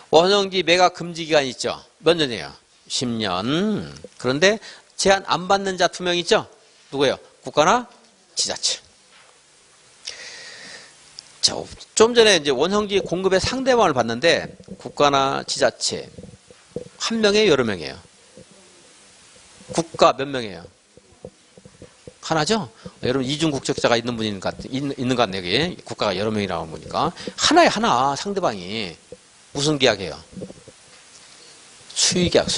원형지 매각 금지 기간이 있죠. 몇 년이에요? 10년. 그런데 제한 안 받는 자 2명 있죠? 누구예요? 국가나 지자체. 자, 좀 전에 이제 원형지 공급의 상대방을 봤는데, 국가나 지자체. 한 명이에요? 여러 명이에요? 국가 몇 명이에요? 하나죠? 여러분 이중 국적자가 있는 분인 것 같네. 여기 국가가 여러 명이라고 보니까 하나에 하나. 상대방이 무슨 계약이에요? 수의계약.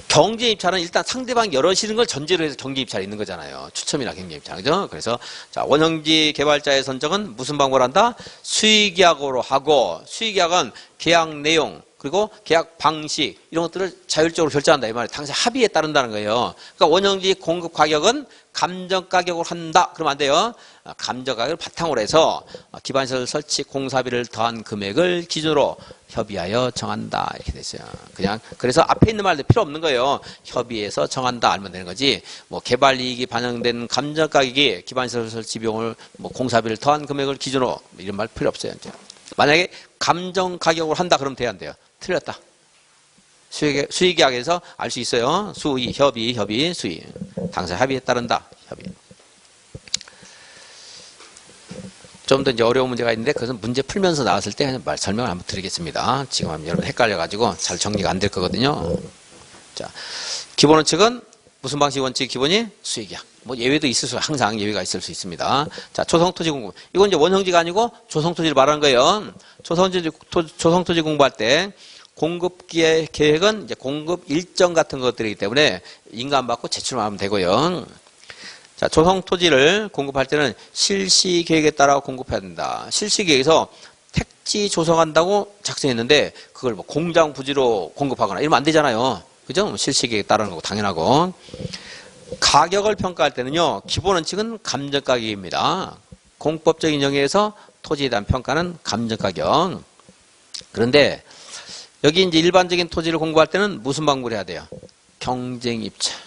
경제입찰은 일단 상대방이 여럿이는 걸 전제로 해서 경제입찰이 있는 거잖아요. 추첨이나 경제입찰. 그죠? 그래서 자, 원형지 개발자의 선정은 무슨 방법을 한다? 수의계약으로 하고, 수의계약은 계약 내용 그리고 계약 방식 이런 것들을 자율적으로 결정한다 이 말이에요. 당시 합의에 따른다는 거예요. 그러니까 원형지 공급 가격은 감정 가격으로 한다. 그러면 안 돼요. 감정 가격을 바탕으로 해서 기반시설 설치 공사비를 더한 금액을 기준으로 협의하여 정한다. 이렇게 됐어요. 그냥 그래서 앞에 있는 말도 필요 없는 거예요. 협의해서 정한다 알면 되는 거지. 뭐 개발 이익이 반영된 감정 가격이 기반시설 설치 비용을 뭐 공사비를 더한 금액을 기준으로 이런 말 필요 없어요. 이제. 만약에 감정 가격으로 한다 그러면 돼야 안 돼요. 틀렸다. 수의계약에서 알 수 있어요. 수의, 협의, 수의. 당사 합의에 따른다. 협의. 좀 더 이제 어려운 문제가 있는데 그것은 문제 풀면서 나왔을 때 설명을 한번 드리겠습니다. 지금 여러분 헷갈려가지고 잘 정리가 안 될 거거든요. 자, 기본 원칙은 무슨 방식 원칙 기본이 수의계약. 뭐 예외도 있을 수 항상 예외가 있을 수 있습니다. 자, 조성토지 공급. 이건 이제 원형지가 아니고 조성토지를 말하는 거예요. 조성토지 공부할 때 공급 계획은 이제 공급 일정 같은 것들이기 때문에 인가안 받고 제출만 하면 되고요. 자, 조성토지를 공급할 때는 실시계획에 따라 공급해야 된다. 실시계획에서 택지 조성한다고 작성했는데 그걸 뭐 공장 부지로 공급하거나 이러면 안 되잖아요. 그죠? 실시계획에 따르는 거고 당연하고. 가격을 평가할 때는요, 기본 원칙은 감정가격입니다. 공법적인 영역에서 토지에 대한 평가는 감정가격. 그런데 여기 이제 일반적인 토지를 공부할 때는 무슨 방법을 해야 돼요? 경쟁입찰.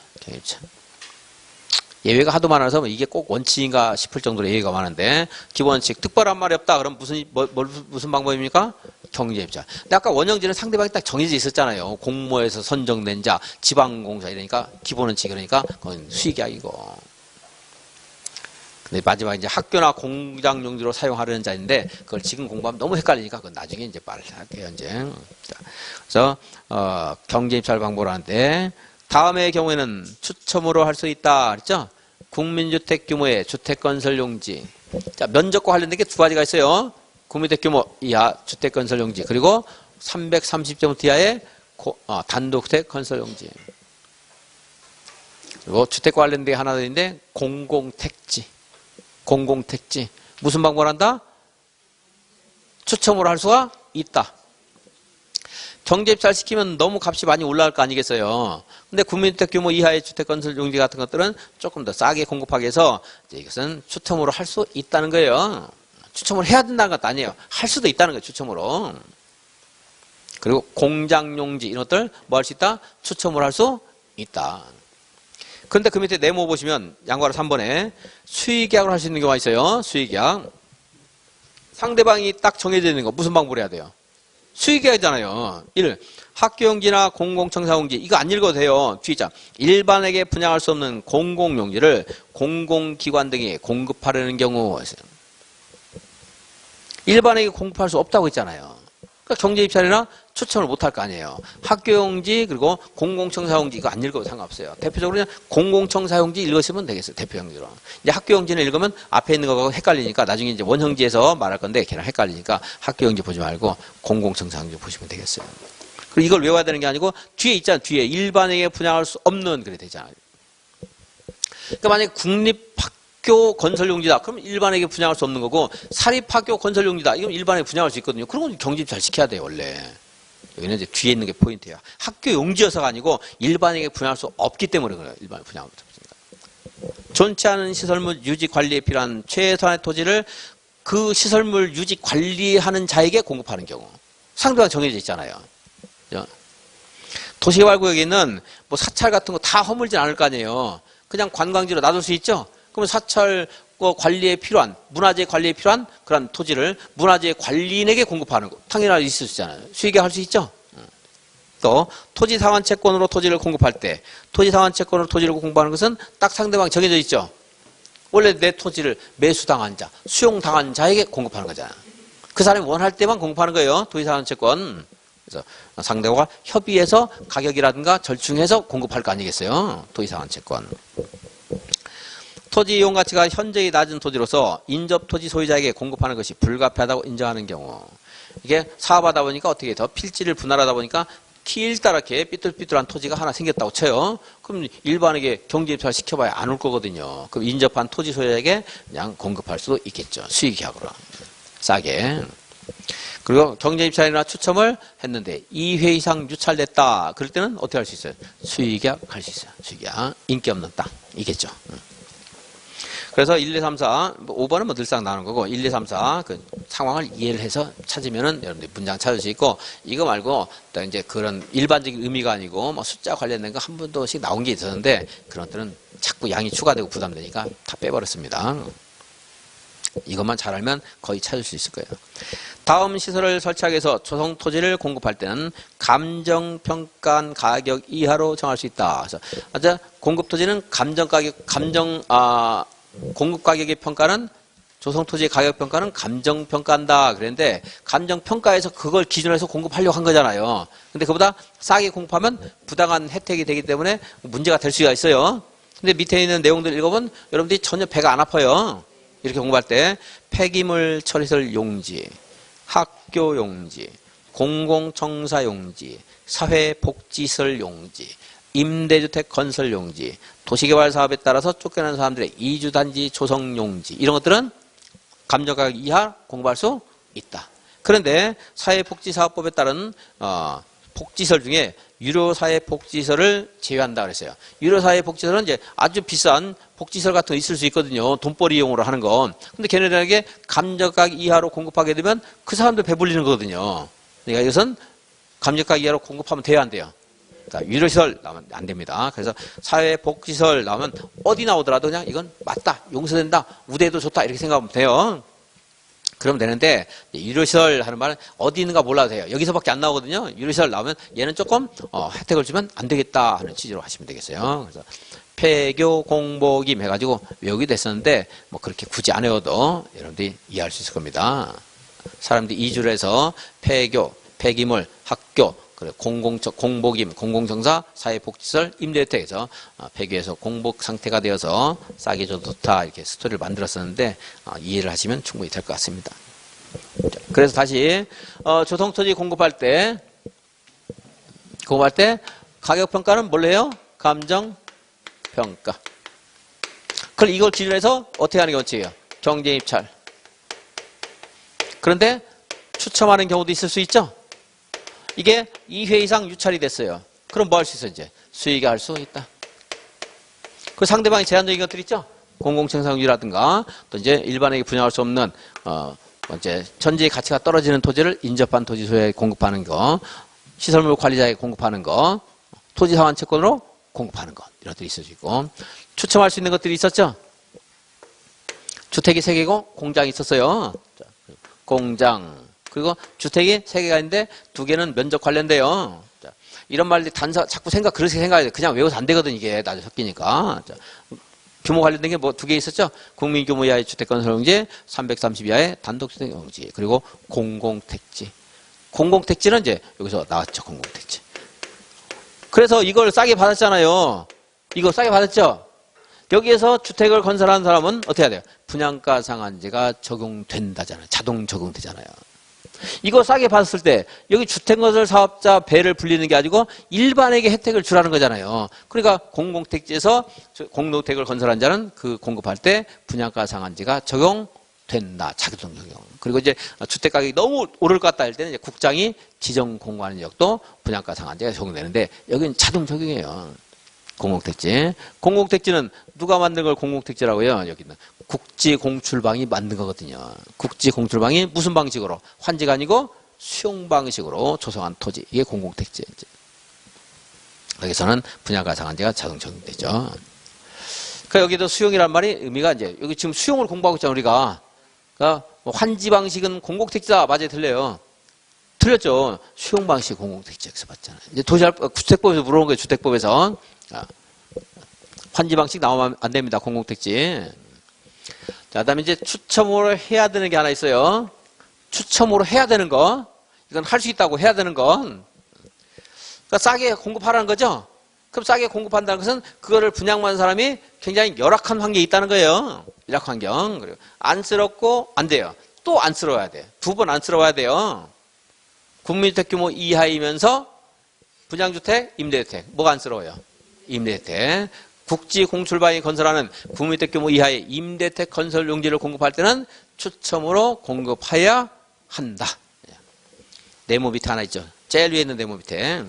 예외가 하도 많아서 이게 꼭 원칙인가 싶을 정도로 예외가 많은데, 기본 원칙, 특별한 말이 없다. 그럼 무슨 방법입니까? 경쟁입찰. 근데 아까 원형지는 상대방이 딱 정해져 있었잖아요. 공모에서 선정된 자, 지방공사 이러니까, 기본 원칙 그러니까, 그건 수의계약이고. 근데 마지막에 이제 학교나 공장 용지로 사용하려는 자인데, 그걸 지금 공부하면 너무 헷갈리니까, 그건 나중에 이제 빨리 할게요, 이제. 자, 그래서, 경쟁입찰 방법을 하는데, 다음의 경우에는 추첨으로 할 수 있다. 그랬죠? 국민주택 규모의 주택건설용지. 자, 면적과 관련된 게 두 가지가 있어요. 국민주택 규모 이하 주택건설용지. 그리고 330제곱미터 이하의 단독주택 건설용지. 그리고 주택과 관련된 게 하나 더 있는데 공공택지. 공공택지. 무슨 방법을 한다? 추첨으로 할 수가 있다. 경제입찰 시키면 너무 값이 많이 올라갈 거 아니겠어요. 근데 국민주택 규모 이하의 주택건설 용지 같은 것들은 조금 더 싸게 공급하기 위해서 이것은 추첨으로 할 수 있다는 거예요. 추첨을 해야 된다는 것도 아니에요. 할 수도 있다는 거예요. 추첨으로. 그리고 공장용지 이런 것들 뭐 할 수 있다? 추첨을 할 수 있다. 그런데 그 밑에 네모 보시면 양과로 3번에 수의계약을 할 수 있는 경우가 있어요. 수의계약. 상대방이 딱 정해져 있는 거 무슨 방법을 해야 돼요? 수의계약이잖아요. 1. 학교용지나 공공청사용지 이거 안 읽어도 돼요. 뒤에 있잖아. 일반에게 분양할 수 없는 공공용지를 공공기관 등이 공급하려는 경우 일반에게 공급할 수 없다고 했잖아요. 그러니까 경제입찰이나 추첨을 못할 거 아니에요. 학교용지 그리고 공공청사용지 이거 안 읽어도 상관없어요. 대표적으로 그냥 공공청사용지 읽으시면 되겠어요. 대표형지로. 이제 학교용지는 읽으면 앞에 있는 거하고 헷갈리니까 나중에 이제 원형지에서 말할 건데 걔랑 헷갈리니까 학교용지 보지 말고 공공청사용지 보시면 되겠어요. 그리고 이걸 외워야 되는 게 아니고 뒤에 있잖아요. 뒤에 일반에게 분양할 수 없는 그래 되잖아요. 그러니까 만약에 국립학교 건설용지다. 그럼 일반에게 분양할 수 없는 거고 사립학교 건설용지다. 이건 일반에게 분양할 수 있거든요. 그런 건 경제입찰 시켜야 돼요. 원래. 여기는 이제 뒤에 있는 게 포인트예요. 학교 용지여서가 아니고 일반에게 분양할 수 없기 때문에 그래요. 일반에 분양할 수 없으니까. 존치 않은 시설물 유지 관리에 필요한 최소한의 토지를 그 시설물 유지 관리하는 자에게 공급하는 경우. 상대방 정해져 있잖아요. 도시개발구역에는 뭐 사찰 같은 거 다 허물진 않을 거 아니에요. 그냥 관광지로 놔둘 수 있죠. 그러면 사찰 관리에 필요한 문화재 관리에 필요한 그런 토지를 문화재 관리인에게 공급하는 거 당연히 있을 수 있잖아요. 수익에 할 수 있죠. 또 토지 상환 채권으로 토지를 공급할 때 토지 상환 채권으로 토지를 공급하는 것은 딱 상대방이 정해져 있죠. 원래 내 토지를 매수당한 자, 수용당한 자에게 공급하는 거잖아요. 그 사람이 원할 때만 공급하는 거예요. 토지 상환 채권. 그래서 상대방과 협의해서 가격이라든가 절충해서 공급할 거 아니겠어요. 토지 상환 채권. 토지 이용 가치가 현저히 낮은 토지로서 인접 토지 소유자에게 공급하는 것이 불가피하다고 인정하는 경우. 이게 사업하다 보니까 어떻게 더 필지를 분할하다 보니까 길다랗게 삐뚤삐뚤한 토지가 하나 생겼다고 쳐요. 그럼 일반에게 경제입찰 시켜봐야 안 올 거거든요. 그럼 인접한 토지 소유자에게 그냥 공급할 수도 있겠죠. 수의계약으로. 싸게. 그리고 경제입찰이나 추첨을 했는데 2회 이상 유찰됐다. 그럴 때는 어떻게 할 수 있어요? 수의계약 할 수 있어요. 수의계약. 인기 없는 땅. 이겠죠. 그래서 1, 2, 3, 4, 5번은 뭐 늘상 나오는 거고 1, 2, 3, 4 그 상황을 이해를 해서 찾으면은 여러분들 문장 찾을 수 있고 이거 말고 또 이제 그런 일반적인 의미가 아니고 뭐 숫자 관련된 거 한 번도씩 나온 게 있었는데 그런 것들은 자꾸 양이 추가되고 부담되니까 다 빼버렸습니다. 이것만 잘 알면 거의 찾을 수 있을 거예요. 다음 시설을 설치하기 위해서 조성 토지를 공급할 때는 감정평가한 가격 이하로 정할 수 있다. 그래서 공급 토지는 공급 가격의 평가는 조성 토지의 가격 평가는 감정 평가한다 그랬는데 감정 평가에서 그걸 기준으로 해서 공급하려고 한 거잖아요. 근데 그보다 싸게 공급하면 부당한 혜택이 되기 때문에 문제가 될 수가 있어요. 근데 밑에 있는 내용들 읽어보면 여러분들이 전혀 배가 안 아파요. 이렇게 공부할 때 폐기물 처리설 용지, 학교 용지, 공공청사 용지, 사회복지시설 용지, 임대주택 건설 용지, 도시개발 사업에 따라서 쫓겨난 사람들의 이주단지 조성 용지 이런 것들은 감정가격 이하 공급할 수 있다. 그런데 사회복지사업법에 따른 복지시설 중에 유료사회복지시설을 제외한다 그랬어요. 유료사회복지시설은 이제 아주 비싼 복지시설 같은 거 있을 수 있거든요. 돈벌이용으로 하는 건. 근데 걔네들에게 감정가격 이하로 공급하게 되면 그 사람들 배불리는 거거든요. 그러니까 이것은 감정가격 이하로 공급하면 돼야 안 돼요. 그러니까 유료시설 나오면 안 됩니다. 그래서 사회복지시설 나오면 어디 나오더라도 그냥 이건 맞다, 용서된다, 우대도 좋다 이렇게 생각하면 돼요. 그러면 되는데 유료시설 하는 말은 어디 있는가 몰라도 돼요. 여기서밖에 안 나오거든요. 유료시설 나오면 얘는 조금 혜택을 주면 안 되겠다 하는 취지로 하시면 되겠어요. 그래서 폐교 공복임 해가지고 외우게 됐었는데 뭐 그렇게 굳이 안 외워도 여러분들이 이해할 수 있을 겁니다. 사람들이 이주를 해서 폐교, 폐기물, 학교 그리고 공복임, 공공정사, 사회복지시설, 임대주택에서 폐교해서 공복 상태가 되어서 싸게 줘도 좋다 이렇게 스토리를 만들었었는데 이해를 하시면 충분히 될 것 같습니다. 그래서 다시 조성토지 공급할 때 가격평가는 뭘 해요? 감정 평가. 그럼 이걸 기준으로 해서 어떻게 하는 게 원칙이에요? 경쟁 입찰. 그런데 추첨하는 경우도 있을 수 있죠? 이게 2회 이상 유찰이 됐어요. 그럼 뭐 할 수 있어, 이제? 수익이 할 수 있다. 그 상대방이 제한적인 것들 있죠? 공공생산유라든가, 또 이제 일반에게 분양할 수 없는, 이제 전지의 가치가 떨어지는 토지를 인접한 토지 소유에 공급하는 거, 시설물 관리자에게 공급하는 거, 토지 상환 채권으로 공급하는 것, 이런 것들이 있을 수 있고, 추첨할 수 있는 것들이 있었죠? 주택이 3개고, 공장이 있었어요. 공장. 그리고 주택이 3개가 있는데 2개는 면적 관련돼요. 자, 이런 말들이 자꾸 그렇게 생각해야 돼. 그냥 외워서 안 되거든, 이게. 나중에 섞이니까. 자, 규모 관련된 게 뭐 2개 있었죠? 국민 규모 이하의 주택건설용지, 330 이하의 단독주택용지, 그리고 공공택지. 공공택지는 이제 여기서 나왔죠, 공공택지. 그래서 이걸 싸게 받았잖아요. 이거 싸게 받았죠? 여기에서 주택을 건설하는 사람은 어떻게 해야 돼요? 분양가 상한제가 적용된다잖아요. 자동 적용되잖아요. 이거 싸게 받았을 때 여기 주택건설 사업자 배를 불리는 게 아니고 일반에게 혜택을 주라는 거잖아요. 그러니까 공공택지에서 공동택을 건설한 자는 그 공급할 때 분양가 상한제가 적용된다. 자동 적용. 그리고 이제 주택 가격이 너무 오를 것 같다 할 때는 이제 국장이 지정 공고하는 지역도 분양가 상한제가 적용되는데 여기는 자동 적용이에요. 공공택지. 공공택지는 누가 만든 걸 공공택지라고 해요? 여기는 국지공출방이 만든 거거든요. 국지공출방이 무슨 방식으로? 환지가 아니고 수용 방식으로 조성한 토지. 이게 공공택지. 여기서는 분양가 상한제가 자동 적용되죠. 그러니까 여기도 수용이란 말이 의미가 이제 여기 지금 수용을 공부하고 있잖아요, 우리가. 그러니까 환지 방식은 공공택지다. 맞아요, 틀려요. 틀렸죠. 수용 방식 공공택지 여기서 봤잖아요. 이제 주택법에서 물어본 거예요, 주택법에서. 환지 방식 나오면 안 됩니다. 공공택지. 자, 그다음에 이제 추첨으로 해야 되는 게 하나 있어요. 추첨으로 해야 되는 거. 이건 할 수 있다고 해야 되는 건. 그러니까 싸게 공급하라는 거죠. 그럼 싸게 공급한다는 것은 그거를 분양받는 사람이 굉장히 열악한 환경에 있다는 거예요. 열악한 환경. 그리고 안쓰럽고 안 돼요. 또 안쓰러워야 돼. 2번 안쓰러워야 돼요. 국민주택 규모 이하이면서 분양주택, 임대주택. 뭐가 안쓰러워요? 임대주택. 국지 공출방이 건설하는 국민주택 규모 이하의 임대주택 건설 용지를 공급할 때는 추첨으로 공급해야 한다. 네모 밑에 하나 있죠. 제일 위에 있는 네모 밑에.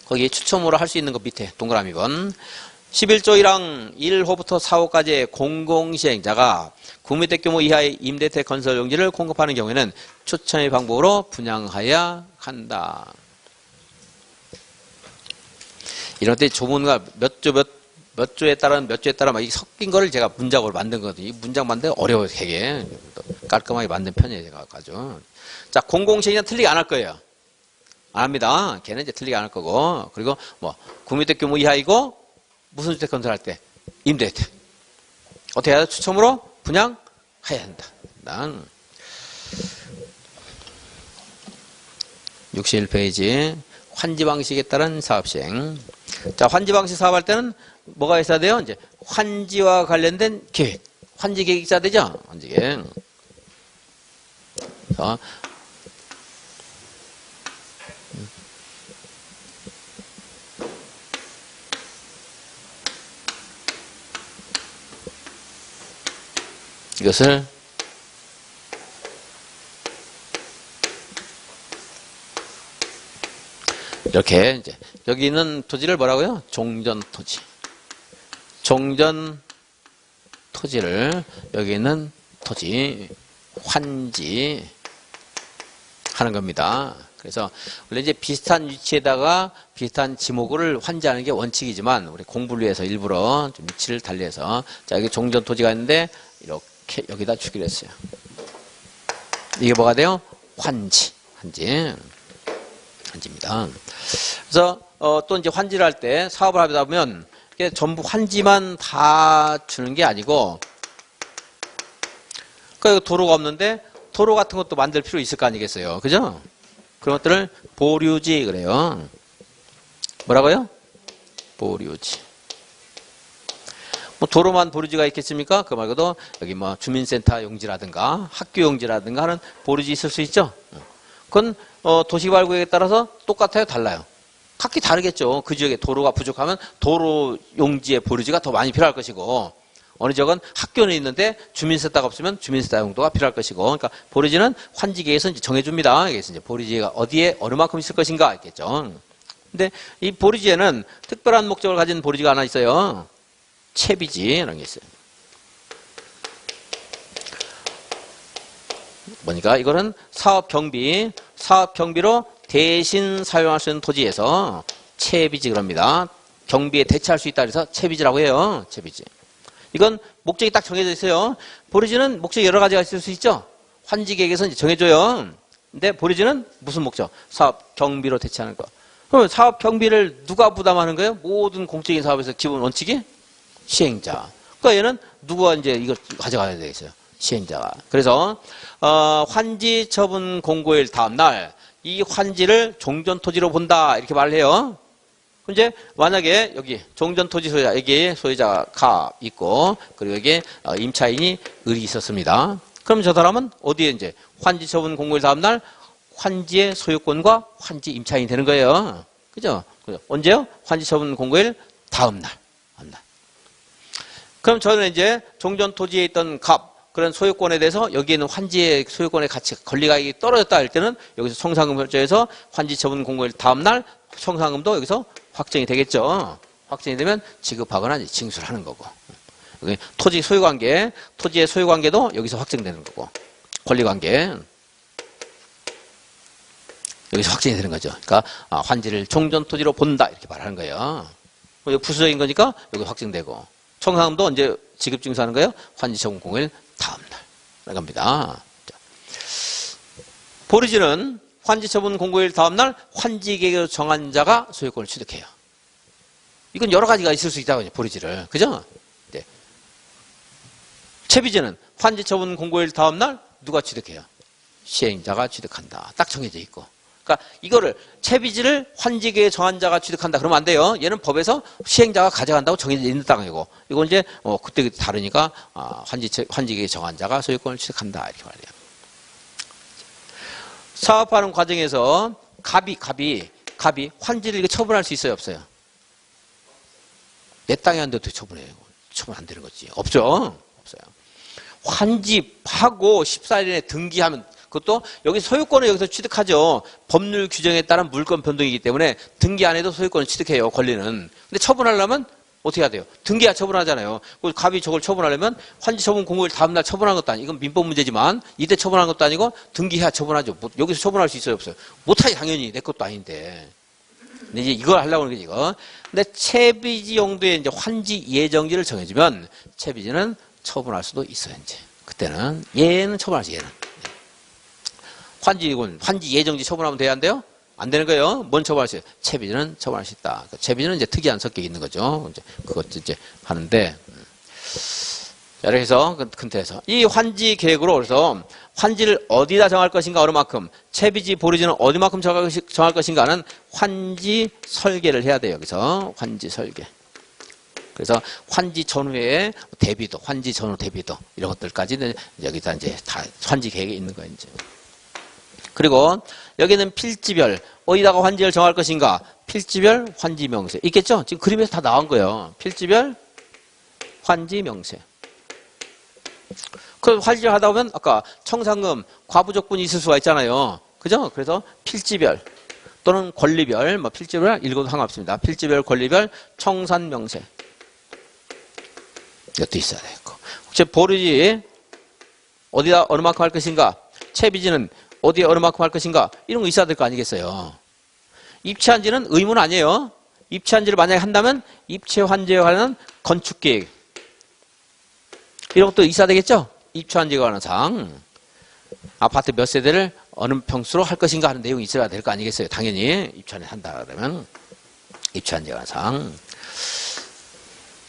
거기에 추첨으로 할 수 있는 것 밑에 동그라미 번. 11조 1항 1호부터 4호까지의 공공시행자가 국민주택 규모 이하의 임대주택 건설 용지를 공급하는 경우에는 추첨의 방법으로 분양해야 한다. 이런 때 조문과 몇 조에 따라 막 섞인 거를 제가 문장으로 만든 거거든요. 이 문장 만드는 게 어려워요, 되게. 깔끔하게 만든 편이에요, 제가 아주. 자, 공공시행자는 틀리게 안 할 거예요. 안 합니다. 걔는 이제 틀리게 안 할 거고. 그리고 뭐, 국민주택 규모 이하이고, 무슨 주택 건설할 때? 임대주택. 어떻게 해야 돼? 추첨으로 분양해야 한다. 난 61페이지. 환지 방식에 따른 사업 시행. 자, 환지 방식 사업할 때는 뭐가 있어야 돼요? 이제 환지와 관련된 계획. 환지 계획이 있어야 되죠? 환지 계획. 그래서 이것을 이렇게 이제 여기 있는 토지를 뭐라고요? 종전 토지. 종전 토지를 여기 있는 토지 환지 하는 겁니다. 그래서 원래 이제 비슷한 위치에다가 비슷한 지목을 환지하는 게 원칙이지만 우리 공부를 위해서 일부러 좀 위치를 달리해서 자, 여기 종전 토지가 있는데 이렇게 여기다 주기로 했어요. 이게 뭐가 돼요? 환지. 환지입니다. 그래서 또 이제 환지를 할 때 사업을 하다 보면 이게 전부 환지만 다 주는 게 아니고 그러니까 도로가 없는데 도로 같은 것도 만들 필요 있을 거 아니겠어요. 그죠? 그런 것들을 보류지 그래요. 뭐라고요? 보류지. 뭐 도로만 보류지가 있겠습니까? 그 말고도 여기 뭐 주민센터 용지라든가 학교 용지라든가 하는 보류지 있을 수 있죠. 그건 도시개발구역에 따라서 똑같아요, 달라요? 각기 다르겠죠. 그 지역에 도로가 부족하면 도로 용지의 보류지가 더 많이 필요할 것이고, 어느 지역은 학교는 있는데 주민세대가 없으면 주민세대 용도가 필요할 것이고, 그러니까 보류지는 환지계에서 이제 정해줍니다. 그래서 이제 보류지가 어디에 어느 만큼 있을 것인가 있겠죠. 근데 이 보류지에는 특별한 목적을 가진 보류지가 하나 있어요. 채비지라는 게 있어요. 뭐니까 이거는 사업 경비로 대신 사용할 수 있는 토지에서 채비지 그럽니다. 경비에 대체할 수 있다 그래서 채비지라고 해요. 채비지. 이건 목적이 딱 정해져 있어요. 보류지는 목적이 여러 가지가 있을 수 있죠. 환지계획에서 이제 정해줘요. 근데 보류지는 무슨 목적? 사업 경비로 대체하는 거. 그럼 사업 경비를 누가 부담하는 거예요? 모든 공적인 사업에서 기본 원칙이 시행자. 그러니까 얘는 누가 이제 이걸 가져가야 되겠어요. 시행자가. 그래서 환지 처분 공고일 다음 날 이 환지를 종전토지로 본다 이렇게 말을 해요. 이제 만약에 여기 종전토지 소유자, 여기 소유자가 갑 있고 그리고 여기 임차인이 을이 있었습니다. 그럼 저 사람은 어디에 이제 환지 처분 공고일 다음 날 환지의 소유권과 환지 임차인이 되는 거예요. 그죠? 언제요? 환지 처분 공고일 다음 날. 그럼 저는 이제 종전토지에 있던 갑 그런 소유권에 대해서 여기에는 환지의 소유권의 가치, 권리가 떨어졌다 할 때는 여기서 청산금 결제해서 환지 처분 공고일 다음 날 청산금도 여기서 확정이 되겠죠. 확정이 되면 지급하거나 징수를 하는 거고. 여기 토지 소유관계, 토지의 소유관계도 여기서 확정되는 거고. 권리관계. 여기서 확정이 되는 거죠. 그러니까 환지를 종전토지로 본다 이렇게 말하는 거예요. 부수적인 거니까 여기 확정되고. 청산금도 언제 지급징수하는 거예요? 환지 처분 공고일 다음 날. 나갑니다. 보류지는 환지 처분 공고일 다음 날 환지계획으로 정한 자가 소유권을 취득해요. 이건 여러 가지가 있을 수 있다고, 보류지를. 그죠? 네. 채비지는 환지 처분 공고일 다음 날 누가 취득해요? 시행자가 취득한다. 딱 정해져 있고. 그러니까 이거를 채비지를 환지계획 정한 자가 취득한다. 그러면 안 돼요. 얘는 법에서 시행자가 가져간다고 정해져 있는 땅이고, 이건 이제 그때 다르니까 환지계획 정한 자가 소유권을 취득한다 이렇게 말해요. 사업하는 과정에서 갑이 환지를 처분할 수 있어요, 없어요? 내 땅이 안 돼 어떻게 처분해요? 처분 안 되는 거지. 없죠. 없어요. 환지하고 14일에 등기하면. 그것도 여기 소유권을 여기서 취득하죠. 법률 규정에 따른 물권 변동이기 때문에 등기 안 해도 소유권을 취득해요. 권리는. 근데 처분하려면 어떻게 해야 돼요? 등기해야 처분하잖아요. 갑이 저걸 처분하려면 환지 처분 공고일 다음 날 처분한 것도 아니고, 이건 민법 문제지만 이때 처분한 것도 아니고 등기해야 처분하죠. 여기서 처분할 수 있어요, 없어요? 못하지 당연히. 내 것도 아닌데. 근데 이제 이걸 하려고 하는 거지, 이거. 근데 채비지 용도의 이제 환지 예정지를 정해주면 채비지는 처분할 수도 있어요, 이제. 그때는. 얘는 처분하지, 얘는. 환지 예정지 처분하면 돼야 안 돼요? 안 되는 거예요. 뭔 처분할 수 있어요? 채비지는 처분할 수 있다. 채비지는 이제 특이한 성격이 있는 거죠. 이제 그것도 이제 하는데. 자, 그래서 큰 틀에서 이 환지 계획으로 그래서 환지를 어디다 정할 것인가 어느 만큼, 채비지 보류지는 어디만큼 정할 것인가는 환지 설계를 해야 돼요. 여기서 환지 설계. 그래서 환지 전후에 대비도, 환지 전후 대비도 이런 것들까지는 여기다 이제 다 환지 계획에 있는 거예요. 이제. 그리고 여기는 필지별 어디다가 환지를 정할 것인가, 필지별 환지 명세 있겠죠? 지금 그림에서 다 나온 거예요. 필지별 환지 명세. 그 환지를 하다 보면 아까 청산금 과부족분이 있을 수가 있잖아요. 그죠? 그래서 필지별 또는 권리별, 필지별 읽어도 상관없습니다. 필지별, 권리별, 청산 명세. 이것도 있어야 되고. 혹시 보류지 어디다 어느 만큼 할 것인가, 채비지는 어디에 어느 만큼 할 것인가, 이런 거 있어야 될 거 아니겠어요. 입체환지는 의무는 아니에요. 입체환지를 만약에 한다면 입체환지에 관한 건축계획 이런 것도 있어야 되겠죠. 입체환지에 관한 사항, 아파트 몇 세대를 어느 평수로 할 것인가 하는 내용이 있어야 될 거 아니겠어요. 당연히 입체환지 한다 그러면 입체환지에 관한 사항.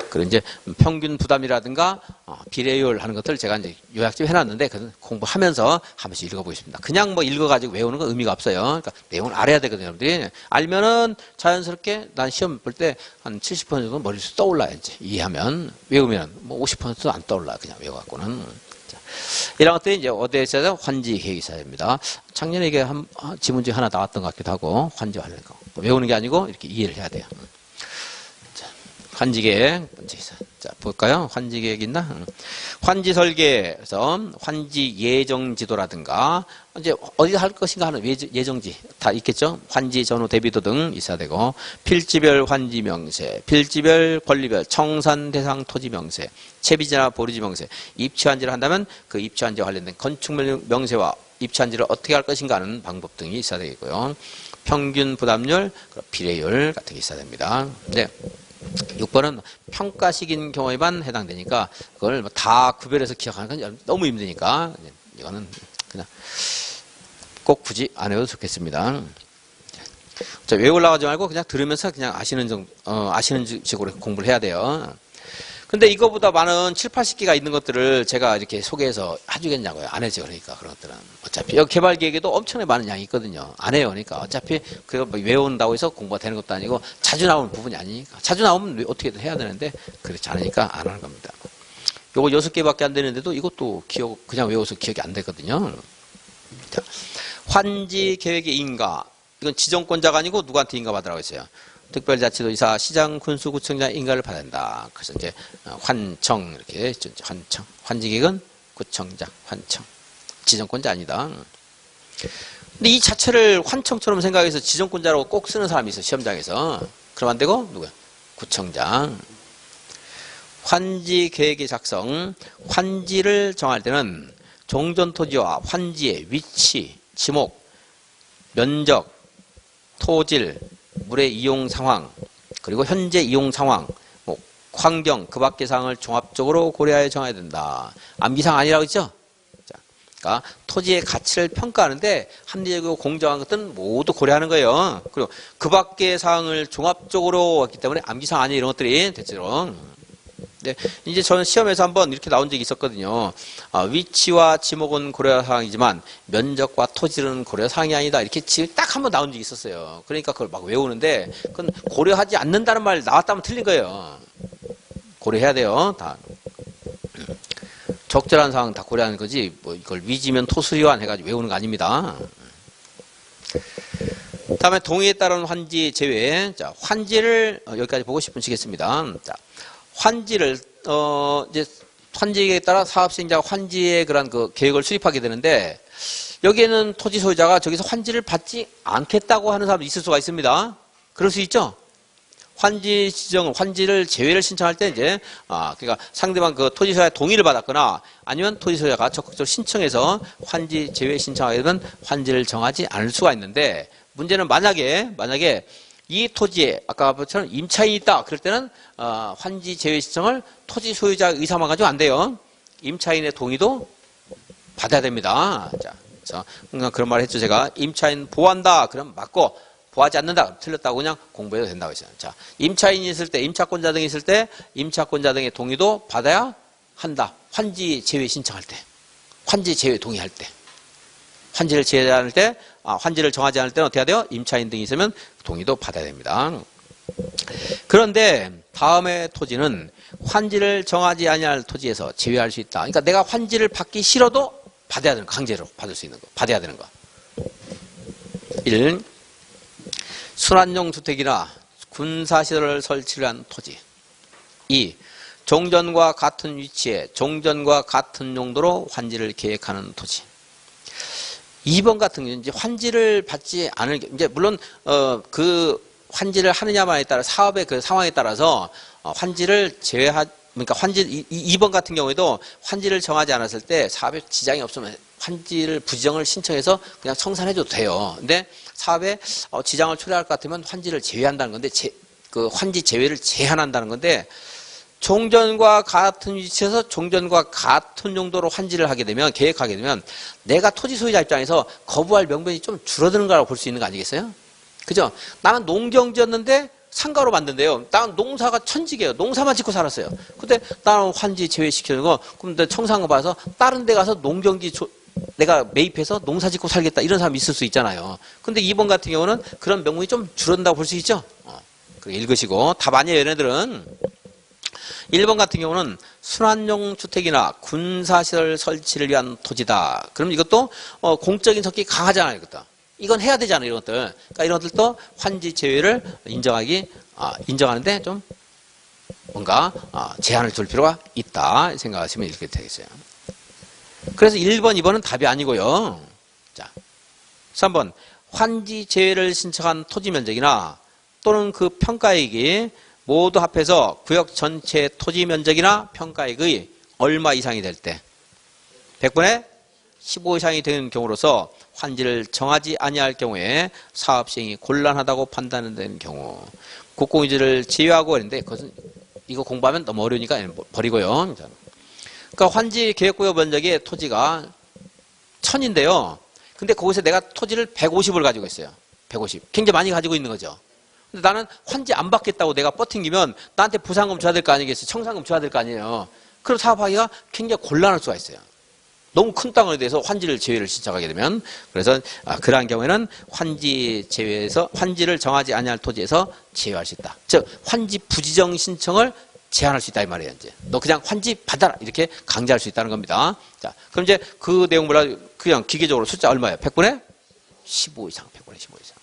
그리고 이제 평균 부담이라든가 비례율 하는 것들 제가 이제 요약 좀 해놨는데 그 공부하면서 한 번씩 읽어보겠습니다. 그냥 뭐 읽어가지고 외우는 건 의미가 없어요. 그러니까 내용을 알아야 되거든요, 여러분들이. 알면은 자연스럽게 난 시험 볼 때 한 70% 정도 머릿속에 떠올라야지. 이해하면. 외우면 뭐 50%도 안 떠올라. 그냥 외워갖고는. 이런 것들이 이제 어디에 있어야 환지 계획이 있어야 됩니다. 작년에 이게 지문 중에 하나 나왔던 것 같기도 하고, 환지 관련 거. 외우는 게 아니고 이렇게 이해를 해야 돼요. 자, 환지 계획. 자, 볼까요? 환지 계획 있나? 환지 설계에서 환지 예정 지도라든가, 이제 어디서 할 것인가 하는 예정지 다 있겠죠? 환지 전후 대비도 등 있어야 되고, 필지별 환지 명세, 필지별 권리별 청산 대상 토지 명세, 채비지나 보류지 명세, 입지환지를 한다면 그 입지환지와 관련된 건축물 명세와 입지환지를 어떻게 할 것인가 하는 방법 등이 있어야 되겠고요. 평균 부담률, 비례율 같은 게 있어야 됩니다. 네. 6번은 평가식인 경우에만 해당되니까 그걸 다 구별해서 기억하는 건 너무 힘드니까 이거는 그냥 꼭 굳이 안 해도 좋겠습니다. 자, 외우려고 하지 말고 그냥 들으면서 그냥 아시는 식으로 공부를 해야 돼요. 근데 이거보다 많은 7, 80개가 있는 것들을 제가 이렇게 소개해서 해주겠냐고요. 안 해죠. 그러니까 그런 것들은. 어차피 여기 개발 계획에도 엄청나게 많은 양이 있거든요. 안 해요. 그러니까 어차피 그거 뭐 외운다고 해서 공부가 되는 것도 아니고 자주 나오는 부분이 아니니까. 자주 나오면 어떻게든 해야 되는데 그렇지 않으니까 안 하는 겁니다. 요거 6개밖에 안 되는데도 이것도 그냥 외워서 기억이 안 되거든요. 자, 환지 계획의 인가. 이건 지정권자가 아니고 누구한테 인가받으라고 했어요. 특별자치도지사, 시장, 군수, 구청장 인가를 받아야 된다. 그래서 이제 환청 이렇게 환청, 환지기획은 구청장, 환청, 지정권자 아니다. 근데 이 자체를 환청처럼 생각해서 지정권자라고 꼭 쓰는 사람이 있어 시험장에서. 그럼 안 되고 누구야? 구청장. 환지 계획의 작성, 환지를 정할 때는 종전 토지와 환지의 위치, 지목, 면적, 토질, 물의 이용 상황, 그리고 현재 이용 상황, 뭐 환경, 그 밖의 사항을 종합적으로 고려하여 정해야 된다. 암기상 아니라고 했죠? 자, 그러니까 토지의 가치를 평가하는데 합리적이고 공정한 것들은 모두 고려하는 거예요. 그리고 그 밖의 사항을 종합적으로 했기 때문에 암기상 아니 이런 것들이 대체로. 네, 이제 저는 시험에서 한번 이렇게 나온 적이 있었거든요. 위치와 지목은 고려 사항이지만 면적과 토지는 고려 사항이 아니다. 이렇게 딱 한번 나온 적이 있었어요. 그러니까 그걸 막 외우는데 그건 고려하지 않는다는 말 나왔다면 틀린 거예요. 고려해야 돼요. 다 적절한 사항 다 고려하는 거지. 뭐 이걸 위지면 토수리완 해가지고 외우는 거 아닙니다. 다음에 동의에 따른 환지 제외. 자, 환지를 여기까지 보고 싶으시겠습니다. 자. 환지를 이제 환지에 따라 사업 시행자가 환지의 그런 그 계획을 수립하게 되는데 여기에는 토지 소유자가 저기서 환지를 받지 않겠다고 하는 사람도 있을 수가 있습니다. 그럴 수 있죠. 환지 지정, 환지를 제외를 신청할 때 이제 그러니까 상대방 그 토지 소유자의 동의를 받았거나 아니면 토지 소유자가 적극적으로 신청해서 환지 제외 신청하게 되면 환지를 정하지 않을 수가 있는데 문제는 만약에 이 토지에 아까 것처럼 임차인이 있다. 그럴 때는 환지 제외 신청을 토지 소유자 의사만 가지고 안 돼요. 임차인의 동의도 받아야 됩니다. 자, 그래서 그런 말을 했죠. 제가 임차인 보호한다. 그럼 맞고 보호하지 않는다. 그럼 틀렸다고 그냥 공부해도 된다고 했어요. 자, 임차인이 있을 때, 임차권자 등이 있을 때 임차권자 등의 동의도 받아야 한다. 환지 제외 신청할 때, 환지 제외 동의할 때. 환지를 제외할 때, 환지를 정하지 않을 때는 어떻게 해야 돼요? 임차인 등이 있으면 동의도 받아야 됩니다. 그런데 다음의 토지는 환지를 정하지 아니할 토지에서 제외할 수 있다. 그러니까 내가 환지를 받기 싫어도 받아야 되는 거, 강제로 받을 수 있는 거, 받아야 되는 거. 1. 순환용 주택이나 군사시설을 설치를 한 토지. 2. 종전과 같은 위치에 종전과 같은 용도로 환지를 계획하는 토지. 2번 같은 경우는 이제 환지를 받지 않을 이제 물론 그 환지를 하느냐만에 따라 사업의 그 상황에 따라서 환지를 그러니까 환지 2번 같은 경우에도 환지를 정하지 않았을 때 사업에 지장이 없으면 환지를 부지정을 신청해서 그냥 청산해줘도 돼요. 근데 사업에 지장을 초래할 것 같으면 환지를 제외한다는 건데 그 환지 제외를 제한한다는 건데 종전과 같은 위치에서 종전과 같은 용도로 환지를 하게 되면 계획하게 되면 내가 토지 소유자 입장에서 거부할 명분이 좀 줄어드는 거라고 볼 수 있는 거 아니겠어요? 그죠? 나는 농경지였는데 상가로 만든대요. 난 농사가 천직이에요. 농사만 짓고 살았어요. 근데 나는 환지 제외시키는 거, 그럼 내 청산금 봐서 다른 데 가서 농경지 내가 매입해서 농사 짓고 살겠다. 이런 사람이 있을 수 있잖아요. 근데 2번 같은 경우는 그런 명목이 좀 줄어든다고 볼 수 있죠. 읽으시고. 답 아니에요, 얘네들은. 1번 같은 경우는 순환용 주택이나 군사시설 설치를 위한 토지다. 그럼 이것도 공적인 성격이 강하잖아요. 이것도. 이건 해야 되잖아요. 이런 것들. 그러니까 이런 것들도 환지 제외를 인정하는데 좀 뭔가 제한을 둘 필요가 있다 생각하시면 이렇게 되겠어요. 그래서 1번, 2번은 답이 아니고요. 자, 3번 환지 제외를 신청한 토지 면적이나 또는 그 평가액이 모두 합해서 구역 전체 토지 면적이나 평가액의 얼마 이상이 될 때 100분의 15 이상이 되는 경우로서 환지를 정하지 아니할 경우에 사업 시행이 곤란하다고 판단되는 경우 국공유지를 제외하고 했는데 그것은 이거 공부하면 너무 어려우니까 버리고요. 그러니까 환지 계획구역 면적의 토지가 1000인데요. 근데 거기서 내가 토지를 150을 가지고 있어요. 150. 굉장히 많이 가지고 있는 거죠. 근데 나는 환지 안 받겠다고 내가 버팅기면 나한테 보상금 줘야 될 거 아니겠어요? 청산금 줘야 될 거 아니에요. 그럼 사업하기가 굉장히 곤란할 수가 있어요. 너무 큰 땅에 대해서 환지를 제외를 신청하게 되면. 그래서 그러한 경우에는 환지 제외에서 환지를 정하지 아니할 토지에서 제외할 수 있다. 즉 환지 부지정 신청을 제한할 수 있다 이 말이에요. 이제 너 그냥 환지 받아라 이렇게 강제할 수 있다는 겁니다. 자, 그럼 이제 그 내용 몰라 그냥 기계적으로 숫자 얼마예요? 100분의 15 이상. 100분의 15 이상.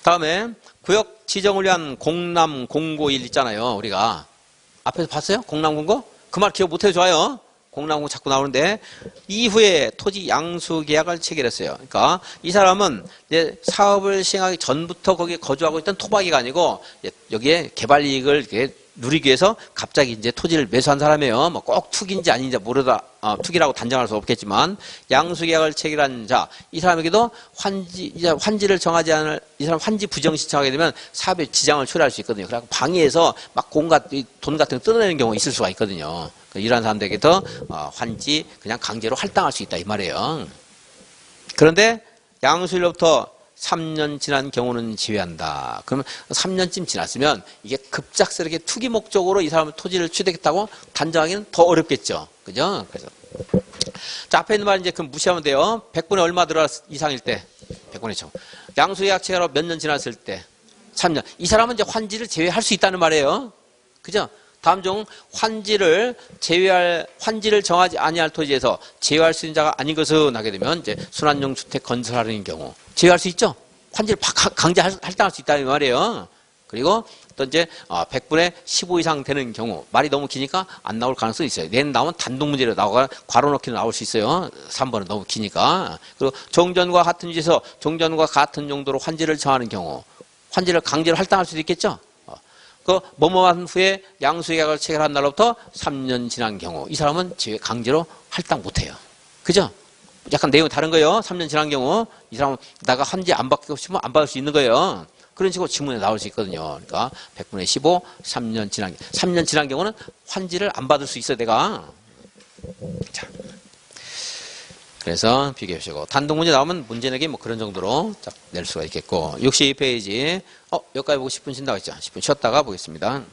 다음에 구역 지정을 위한 공람 공고일 있잖아요. 우리가 앞에서 봤어요? 공람 공고? 그 말 기억 못해도 좋아요. 공람 공고 자꾸 나오는데 이후에 토지 양수 계약을 체결했어요. 그러니까 이 사람은 이제 사업을 시행하기 전부터 거기에 거주하고 있던 토박이가 아니고 여기에 개발 이익을 이렇게 누리기 위해서 갑자기 이제 토지를 매수한 사람이에요. 뭐 꼭 투기인지 아닌지 모르다 투기라고 단정할 수 없겠지만 양수 계약을 체결한 자 이 사람에게도 환지를 정하지 않을 이 사람 환지 부정 신청하게 되면 사업에 지장을 초래할 수 있거든요. 그래서 방해해서 막 돈 같은 거 뜯어내는 경우가 있을 수가 있거든요. 이러한 사람들에게도 환지 그냥 강제로 할당할 수 있다 이 말이에요. 그런데 양수일로부터 3년 지난 경우는 제외한다. 그러면 3년쯤 지났으면 이게 급작스럽게 투기 목적으로 이 사람을 토지를 취득했다고 단정하기는 더 어렵겠죠. 그죠? 그래서 자, 앞에 있는 말 이제 그럼 무시하면 돼요. 100분의 얼마 들어갈 이상일 때 100분의 1. 양수계약 체결하고 몇 년 지났을 때 3년. 이 사람은 이제 환지를 제외할 수 있다는 말이에요. 그죠? 다음 중 환지를 정하지 아니할 토지에서 제외할 수 있는 자가 아닌 것은 하게 되면 이제 순환용 주택 건설하는 경우 제외할 수 있죠. 환지를 강제 할당할 수 있다는 말이에요. 그리고 또 이제 100분의 15 이상 되는 경우 말이 너무 기니까 안 나올 가능성이 있어요. 얘는 나오면 단독 문제로 나오거나 괄호 넣기로 나올 수 있어요. 3번은 너무 기니까. 그리고 종전과 같은 위치에서 종전과 같은 용도로 환지를 정하는 경우 환지를 강제로 할당할 수도 있겠죠. 그 뭐뭐한 후에 양수계약을 체결한 날로부터 3년 지난 경우 이 사람은 강제로 할당 못해요. 그죠? 약간 내용이 다른 거예요. 3년 지난 경우 이 사람은 내가 환지 안 받고 싶으면 안 받을 수 있는 거예요. 그런 식으로 지문에 나올 수 있거든요. 그러니까 100분의 15 3년 지난 경우는 환지를 안 받을 수 있어요. 내가. 자, 그래서 비교해 보시고 단독 문제 나오면 문제 내기 뭐 그런 정도로 딱 낼 수가 있겠고 62페이지 여기까지 보고 10분 쉰다고 했죠. 10분 쉬었다가 보겠습니다.